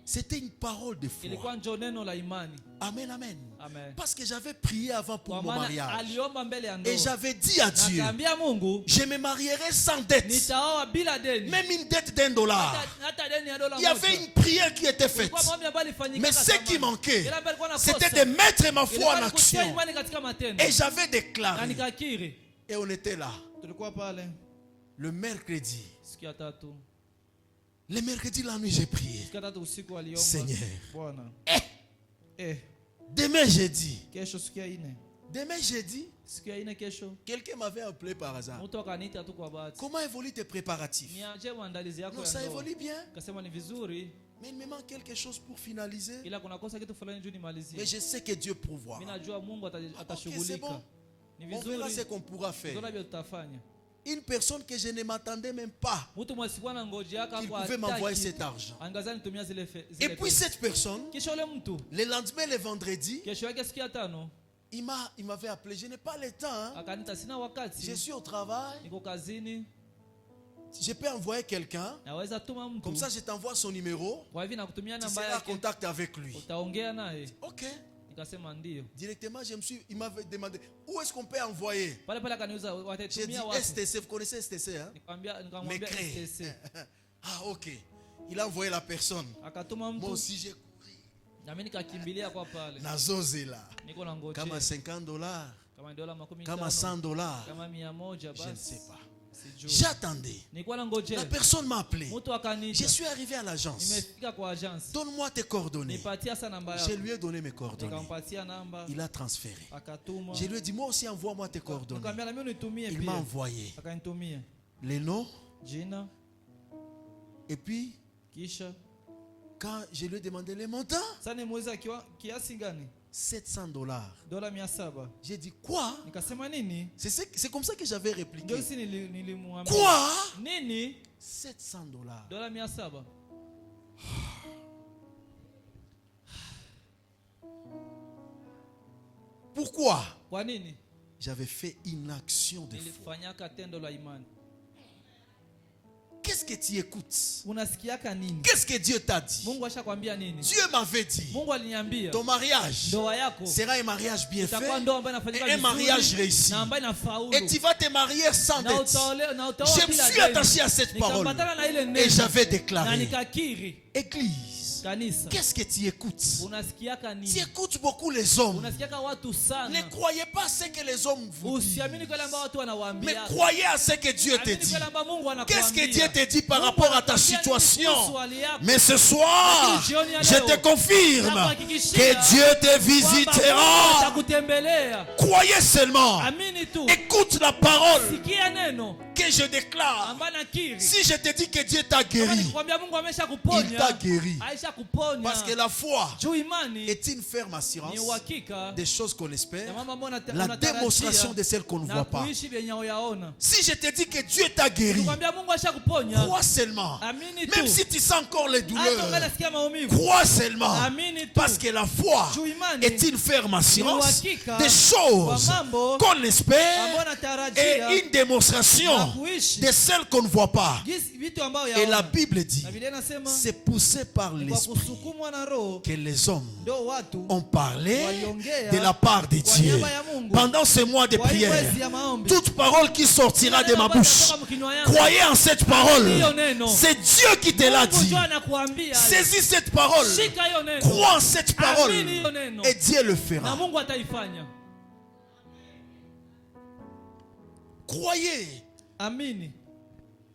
C'était une parole de foi. Ilikuwa njo neno la imani. Amen, amen. Amen. Parce que j'avais prié avant pour Kwa mon maana mariage. aliomba mbele ya ndoa. Et j'avais dit à Dieu, Nakaambia Mungu, je me marierai sans dette. nitaoa bila deni. Même une dette d'1 dollar. Hata deni ya dola Il y avait une prière qui était faite. Ilikuwa maombi ambayo ilifanyika Mais ce qui manquait, Ila ambayo ilikuwa na c'était kosa. de mettre ma foi Ilikuwa en ni kutia action. imani katika matendo. Et j'avais Na déclaré. nikakiri. Et on était là. Tulikuwa pale Le mercredi. siku ya tatu. Le mercredi, la nuit, j'ai prié. Siku ya tatu usiku aliomba. Seigneur. Bwana. Eh, demain jeudi. Kesho siku ya ine. Demain jeudi, Siku ya ine kesho. quelqu'un m'avait appelé par hasard. Mtu akaniita tu kwa bahati. Comment évoluent tes préparatifs? Niaje maandalizi yako Non, ya ça ndoa. évolue bien. Kasema ni vizuri Mais il me manque quelque chose pour finaliser. ila kuna kosa kitu fulani juu Mais nimalizie. je sais que Dieu pourvoira. Mimi najua Mungu c'est atashughulika. bon. Ni On verra ce vizuri. qu'on pourra faire. Tutaona vile tutafanya. Une personne que je ne m'attendais même pas Mtu mwasikuwa na ngojea qu'il kwa pouvait m'envoyer cet argent. Angaza nitumia zile Et puis pesa. cette personne, Kisha ule mtu le lendemain, le vendredi, kesho yake siku ya tano il m'avait appelé. Je n'ai pas le temps. Hein. akanita, sina Je wakati, suis au travail. niko kazini, Je peux envoyer quelqu'un. naweza tuma mtu Comme ça, je t'envoie son numéro. kwa hivi nakutumia Tu namba seras en yake, contact avec lui. utaongea naye. Ok. Nikasema ndio. Directement, il m'avait demandé où est-ce qu'on peut envoyer. Pale pale akaniuza J'ai dit watatumia wapi? STC. Vous connaissez STC, hein? Nikamwambia M'écrit. STC. Ah, ok. Il a envoyé la personne. Akatuma Moi mtu aussi, j'ai couru. na mimi nikakimbilia kwa pale. Nazozela. Niko na Kama ngojea 50 dollars. kama dola 15, Kama 100 dollars. kama 100 Je ne basi. sais pas. Sijui. J'attendais. Nilikuwa na La ngojea. personne m'a appelé. Mtu akaniita. Je suis arrivé à l'agence. Nimefika kwa agence. Donne-moi tes coordonnées. Nipatia sana namba Je yako. lui ai donné mes coordonnées. Nikampatia namba. Il a transféré. Akatuma. Je lui ai dit, moi aussi, envoie-moi tes coordonnées. Nikamwambia na mimi unitumie Il m'a pia. envoyé Akanitumia les noms. jina Et puis, kisha. quand je lui ai demandé les montants, Sasa nimuuliza kiasi gani? 700 dollars. Dola 700. J'ai dit, quoi? Nikasema nini? C'est comme ça que j'avais répliqué. Ndio si nilimwambia. Quoi? Nini? 700 dollars. Dola 700. Pourquoi? Kwa nini? J'avais fait une action de foi. Nilifanyaka tendo la imani. Qu'est-ce que tu écoutes? Unasikiaka nini? Qu'est-ce que Dieu t'a dit? Mungu ashakwambia nini? Dieu m'avait dit, Mungu aliniambia ton mariage ndoa yako sera un mariage bien fait itakuwa ndoa ambayo inafanyika et un vizuri mariage réussi. na ambayo inafaulu. Et tu vas te marier sans Na dette. utaoa Je me bila suis deni. attaché à cette parole Nikaambatana na ile et neno j'avais na déclaré, nikakiri. Église, Kanisa, qu'est-ce que tu écoutes? unasikiaka Tu nini? écoutes beaucoup les hommes. Unasikiaka watu Ne sana. croyez pas à ce que les hommes vous disent, Usiamini kwa ambao watu mais wanawaambia. croyez à ce que Dieu te Amini dit. kwa ambao Mungu anakuambia. Qu'est-ce que Dieu te dit par Mungu rapport à ta anakuambia nini situation? kuhusu hali yako? Mais ce soir, Lakini jioni ya je leo, te confirme nakuhakikishia que Dieu te kwamba Mungu visitera. atakutembelea. Croyez seulement. Amini tu. Écoute la parole. Sikia neno. que je déclare. ambaye nakiri. Si je te dis que Dieu t'a Kama guéri, nikikwambia Mungu amesha il kuponya, t'a guéri. aisha kuponya. Parce que la foi Juu imani est une ferme assurance ni uhakika des choses qu'on espère, ya mambo ambayo la unatarajia démonstration de celles qu'on ne na voit pas. kuishi vyenye huyaona. Si je te dis que Dieu t'a guéri, Nikikwambia Mungu aisha kuponya, crois seulement. amini Même tu. si tu sens encore les Hata douleurs, unasikia maumivu, crois seulement. amini tu. Parce que la foi Juu imani est une ferme assurance uhakika des choses kwa mambo qu'on espère ambayo natarajia et une démonstration na kuishi de celles qu'on ne voit pas. vitu ambavyo Et la yaona. Bible dit, Na Biblia inasema c'est poussé par kwa l'Esprit kusukumwa na Roho que les hommes ndio watu ont parlé waliongea de la part de kwa Dieu. niaba ya Mungu. Pendant ce mois de Kwa hii prière, mwezi ya maombi, toute parole qui sortira de Kila ma neno bouche, ambayo inatoka mkinywa yangu, croyez en cette parole. hiyo neno. C'est Dieu qui te l'a Mungu dit. ndio anakuambia. Saisis cette parole. Shika hiyo neno. Crois en cette parole. Amini hiyo neno. Et Dieu le Na fera. Mungu ataifanya. Croyez. Amini.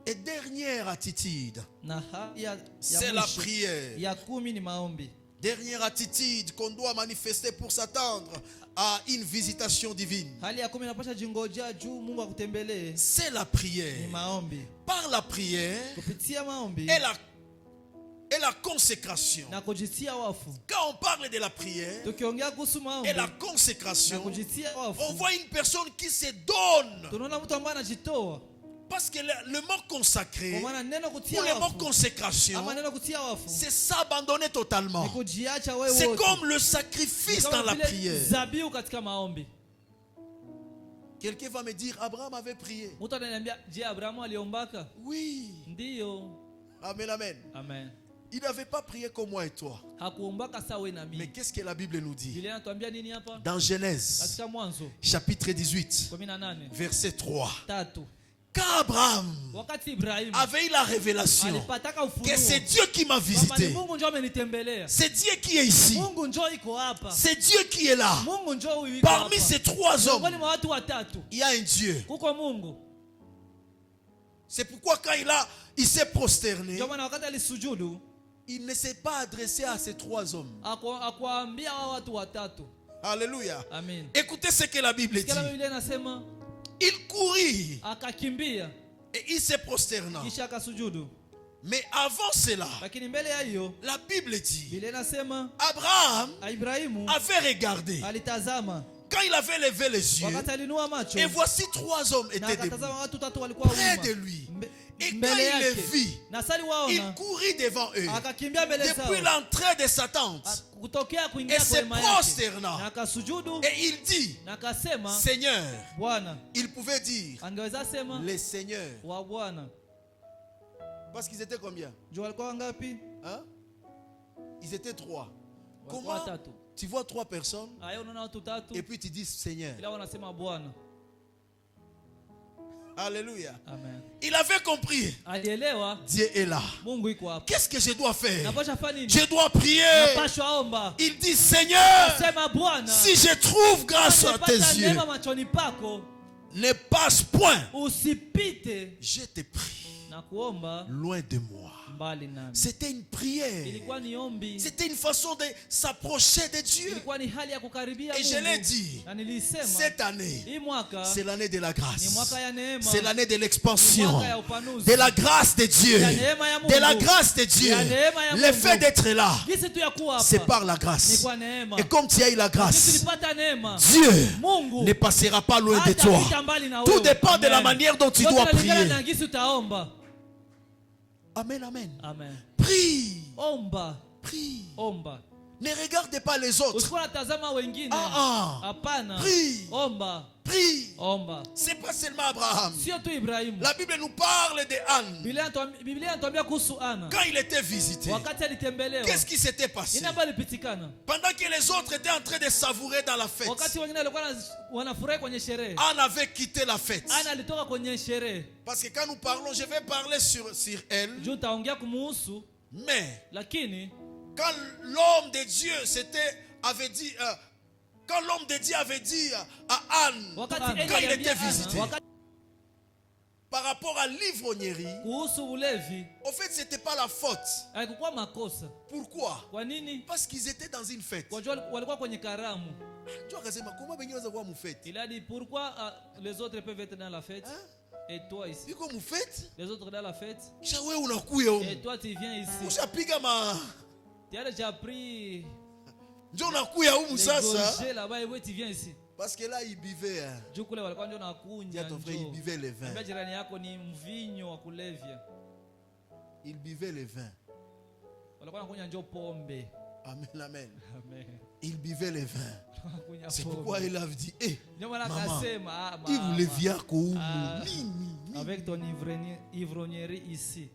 Et dernière attitude, Na ya c'est la mwisho, prière. ya 10 ni maombi. Dernière attitude qu'on doit manifester pour s'attendre à une visitation divine. Hali ya 10 inapasha jingojea juu Mungu akutembelee. C'est la Ni prière. maombi. Par la prière Kupitia maombi et la consécration. na kujitia wafu. Quand on parle de la prière Tukiongea kuhusu maombi et la na consécration, kujitia on wafu, voit une personne qui se donne. tunaona mtu ambaye anajitoa. Parce que le mot consacré Kwa maana neno ou kutia le mot wafu consécration, ama neno kutia wafu c'est s'abandonner totalement. ni kujiacha wewe C'est wote. comme le Ni sacrifice kama dans la vile prière. zabihu katika maombi. Quelqu'un va me dire, Abraham avait prié. Mtu ananiambia, je, Abrahamu aliombaka? Oui. Ndiyo. Amen, amen. Amen. Il n'avait pas prié comme moi et toi. Hakuombaka sawa na Mais mimi. qu'est-ce que la Bible nous dit? Biblia inatuambia nini hapa? Dans Genèse, Katika Mwanzo chapitre 18, 18 verset 3. 3. Quand Abraham Wakati Ibrahimu avait eu la révélation alipataka ufunuo que c'est Dieu qui m'a kwamba ni visité, Mungu njoo amenitembelea. c'est Dieu qui est ici, Mungu njoo iko hapa. c'est Dieu qui est là. Mungu njoo huyu iko hapa. Parmi ces trois hommes, Miongoni mwa watu watatu il y a un Dieu. kuko Mungu. C'est pourquoi quand il s'est prosterné, Ndio maana wakati alisujudu il ne s'est pas adressé à ces trois hommes. akuambia hao watu watatu. Alléluia. Amen. Écoutez ce que la Bible dit. Kila Biblia inasema Il courut akakimbia et il s'est prosterné. kisha akasujudu. Mais avant cela, Lakini mbele ya hiyo la Bible dit, Biblia inasema Abraham Ibrahimu avait regardé. alitazama Quand il avait levé les yeux, wakati alinua macho et voici trois hommes na étaient debout akatazama watu tatu walikuwa près nyuma de lui. Et quand mbele il les yake, vit, na sali il waona courut devant eux. akakimbia mbele zao Depuis l'entrée de sa tente, kutokea et kuingia se kwa hema yake prosterna. na akasujudu Et il dit, na akasema Seigneur, Bwana. il pouvait dire, Angeweza sema les seigneurs. wa Bwana. Parce qu'ils étaient combien? Je walikuwa wangapi? Hein? Ils étaient trois. Walikuwa Comment watatu. tu vois trois personnes Aya unaona watu tatu et puis tu dis Seigneur? ila wanasema Bwana. Alléluia. Amen. Il avait compris. Alielewa Dieu est là. Mungu iko hapa. Qu'est-ce que je dois faire? Napasha fanya nini? Je dois prier. Napashwa omba. Il dit Seigneur, Sema Bwana. si je trouve grâce à tes Nimepata yeux, neema machoni pako, ne passe point. usipite Je te prie, na kuomba loin de moi. mbali nami. C'était une prière. Ilikuwa ni ombi. C'était une façon de s'approcher de Dieu. Ilikuwa ni hali ya kukaribia Et je l'ai dit, na nilisema cette année, hii mwaka c'est l'année de la ni grâce. mwaka ya neema. C'est l'année de Ni l'expansion. mwaka ya upanuzi. De la grâce de Dieu. Ya neema ya Mungu. De la grâce de Dieu. Ya neema ya Le Mungu. fait d'être là, Gisi tu ya kuwa hapa. c'est par la Ni grâce. kwa neema. Et comme tu as eu la Gisi grâce, tulipata neema. Dieu Mungu ne passera pas loin de hata toi. pita mbali na Tout wewe. dépend de la Amen. manière dont tu Yote dois inalingana prier. na gisi utaomba. Amen, amen. Amen. Prie. Omba. Prie. Omba. Ne regarde pas les autres. Usikuwa unatazama wengine. Hapana. Prie. Omba. Prie. Omba. C'est pas seulement Abraham. Sio tu Ibrahimu. La Bible nous parle de Anne. Biblia inatuambia kuhusu Ana. Quand il était visité, Wakati alitembelewa. qu'est-ce qui s'était passé? Nini ambayo ilipitikana? Pendant que les autres étaient en train de savourer dans la fête, Wakati wengine walikuwa wanafurahi kwenye sherehe. Anne avait quitté la fête. Ana alitoka kwenye sherehe. Parce que quand nous parlons, je vais parler sur elle. Juu taongea kumuhusu, Mais lakini quand l'homme de Dieu avait dit, quand l'homme de Dieu avait dit à Anne, wakati quand il était Ana, visité, wakati par rapport à l'ivrognerie, kuhusu ulevi, au fait, ce n'était pas la faute. haikuwa makosa. Pourquoi? Kwa nini? Parce qu'ils étaient dans une fête. Kwa jua walikuwa kwenye karamu. Tu vas comment venir voir mon fête? Il a dit pourquoi les autres peuvent être dans la fête? Hein? Et toi ici. Iko mufete. Les autres dans la fête. Kisha wewe unakuya huko. Et toi tu viens ici. Ushapiga ma Tu as déjà pris ndio unakuya huko sasa. gaucher là-bas et tu viens ici. Parce que là il buvait. Juu kule walikuwa ndio nakunya. Ton frère il buvait le vin. Mbona jirani yako ni mvinyo wa kulevya. Il buvait le vin. Walikuwa nakunya njoo pombe. Amen, amen. Amen. Il buvait le vin. Wanakunya C'est pombe. pourquoi il a dit, eh, Ndio maana maman, akasema il voulait via ko avec ton ivrognerie ici.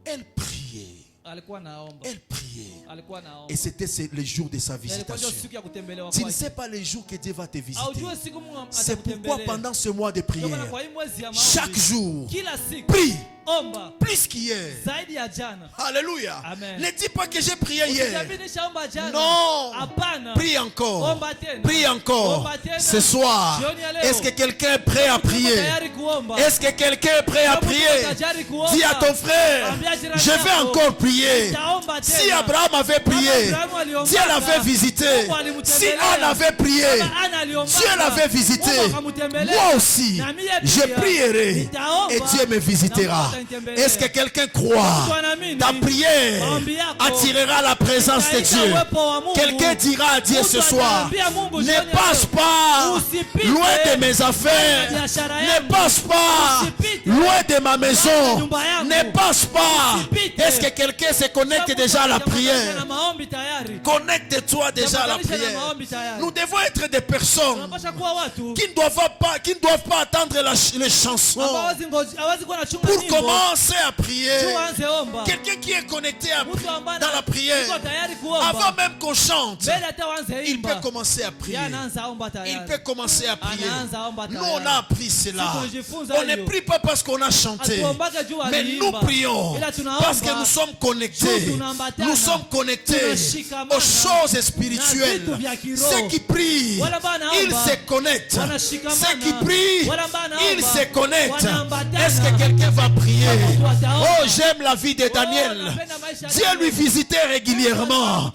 Elle priait. Alikuwa naomba. Elle priait. Alikuwa naomba. Et c'était le jour de sa Alikuwa ndio visitation. siku ya kutembelewa Tu ne kwake. sais pas les jours que Dieu va te visiter. Haujui siku Mungu C'est pourquoi atakutembelea. pendant ce mois de Ndio maana prière, kwa hii mwezi ya chaque maombi, jour, kila siku prie omba plus qu'hier. zaidi ya jana. Alléluia. Amen. Ne dis pas que j'ai prié hier. Usiamini nishaomba jana. Non. Hapana. Prie encore. Omba tena. Prie encore. Omba tena. Ce soir, Jioni ya leo. est-ce que quelqu'un est prêt à prier? Tayari kuomba. Est-ce que quelqu'un est prêt à prier? Tayari kuomba. Dis à ton frère, Ambia jirani je vais yako. encore prier. Nitaomba tena. Si Abraham avait prié, Abrahamu aliomba. si elle avait visité, Mungu alimtembelea. si Anne avait prié, Kama Ana aliomba. si elle avait visité, Mungu akamtembelea. moi aussi, Na mie je pia. prierai Nitaomba. et Dieu me visitera. Na Mungu atanitembelea. Est-ce que quelqu'un croit? Mtu anaamini. Ta prière Maombi yako attirera la présence de itaita Dieu. uwepo wa Mungu. Quelqu'un dira à Dieu Mtu ce soir, ataambia Mungu jioni ne ya passe leo. pas Usipite loin de mes affaires, na biashara ne yangu. passe pas Usipite loin de ma na maison, nyumba yangu. ne passe pas. Usipite. Est-ce que quelqu'un se connecte déjà à la prière? Na maombi tayari. Connecte-toi déjà à la Jambo na prière. maombi tayari. Nous devons être des personnes Tunapaswa kuwa watu qui ne doivent pas attendre les chansons ambao hawezi kuwa na chunga pour nyimbo. commencer à prier. Tu anze omba. Quelqu'un qui est connecté Mtu ambaye dans la prière, yuko tayari kuomba. avant même qu'on chante, Mbele hata uanze il imba. peut commencer à prier. Yeye anaanza omba tayari. Il peut commencer à prier. Anaanza omba Nous, tayari. on a appris cela. Sisi tulijifunza On ne hiyo. prie pas parce qu'on a chanté, Hatuombage juu mais nous aliimba. prions Ila tunaomba. parce que nous sommes connectés. Juu tunaambatana. Nous sommes connectés Tunashikamana. aux choses Na spirituelles. vitu vya kiroho. Ceux qui prient, Wale ambao wanaomba. ils se connectent. Wanashikamana. Ceux qui prient, Wale ambao wanaomba. ils se connectent. Wanaambatana. Est-ce que quelqu'un va prier? Mtu ataomba. Oh, j'aime la vie de Daniel. Oh, napenda maisha ya Dieu lui Daniel. visitait régulièrement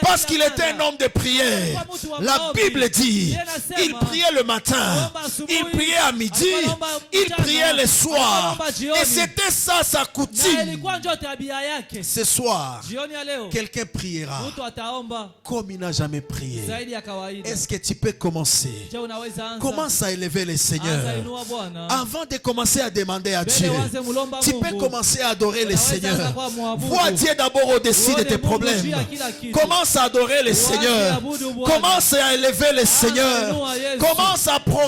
parce qu'il était un homme de prière. La Bible dit, il priait le matin, il priait à midi, il priait le soir. Et c'était ça sa Na coutume. ilikuwa ndio tabia yake. Ce soir, Jioni ya leo quelqu'un priera mtu ataomba comme il n'a jamais prié. zaidi ya kawaida. Est-ce que tu peux commencer? Je unaweza anza. Commence à élever le Seigneur. Anza inua Bwana. Avant de commencer à demander à Mbele Dieu, uanze mulomba tu peux Mungu. commencer à adorer le Unaweza Seigneur. anza kwa muabudu. Vois Dieu d'abord au-dessus de Uone tes Mungu problèmes. juu ya kila kitu. Commence à adorer le Seigneur. abudu Bwana. Commence à élever le Seigneur. inua Yesu. Commence à proclamer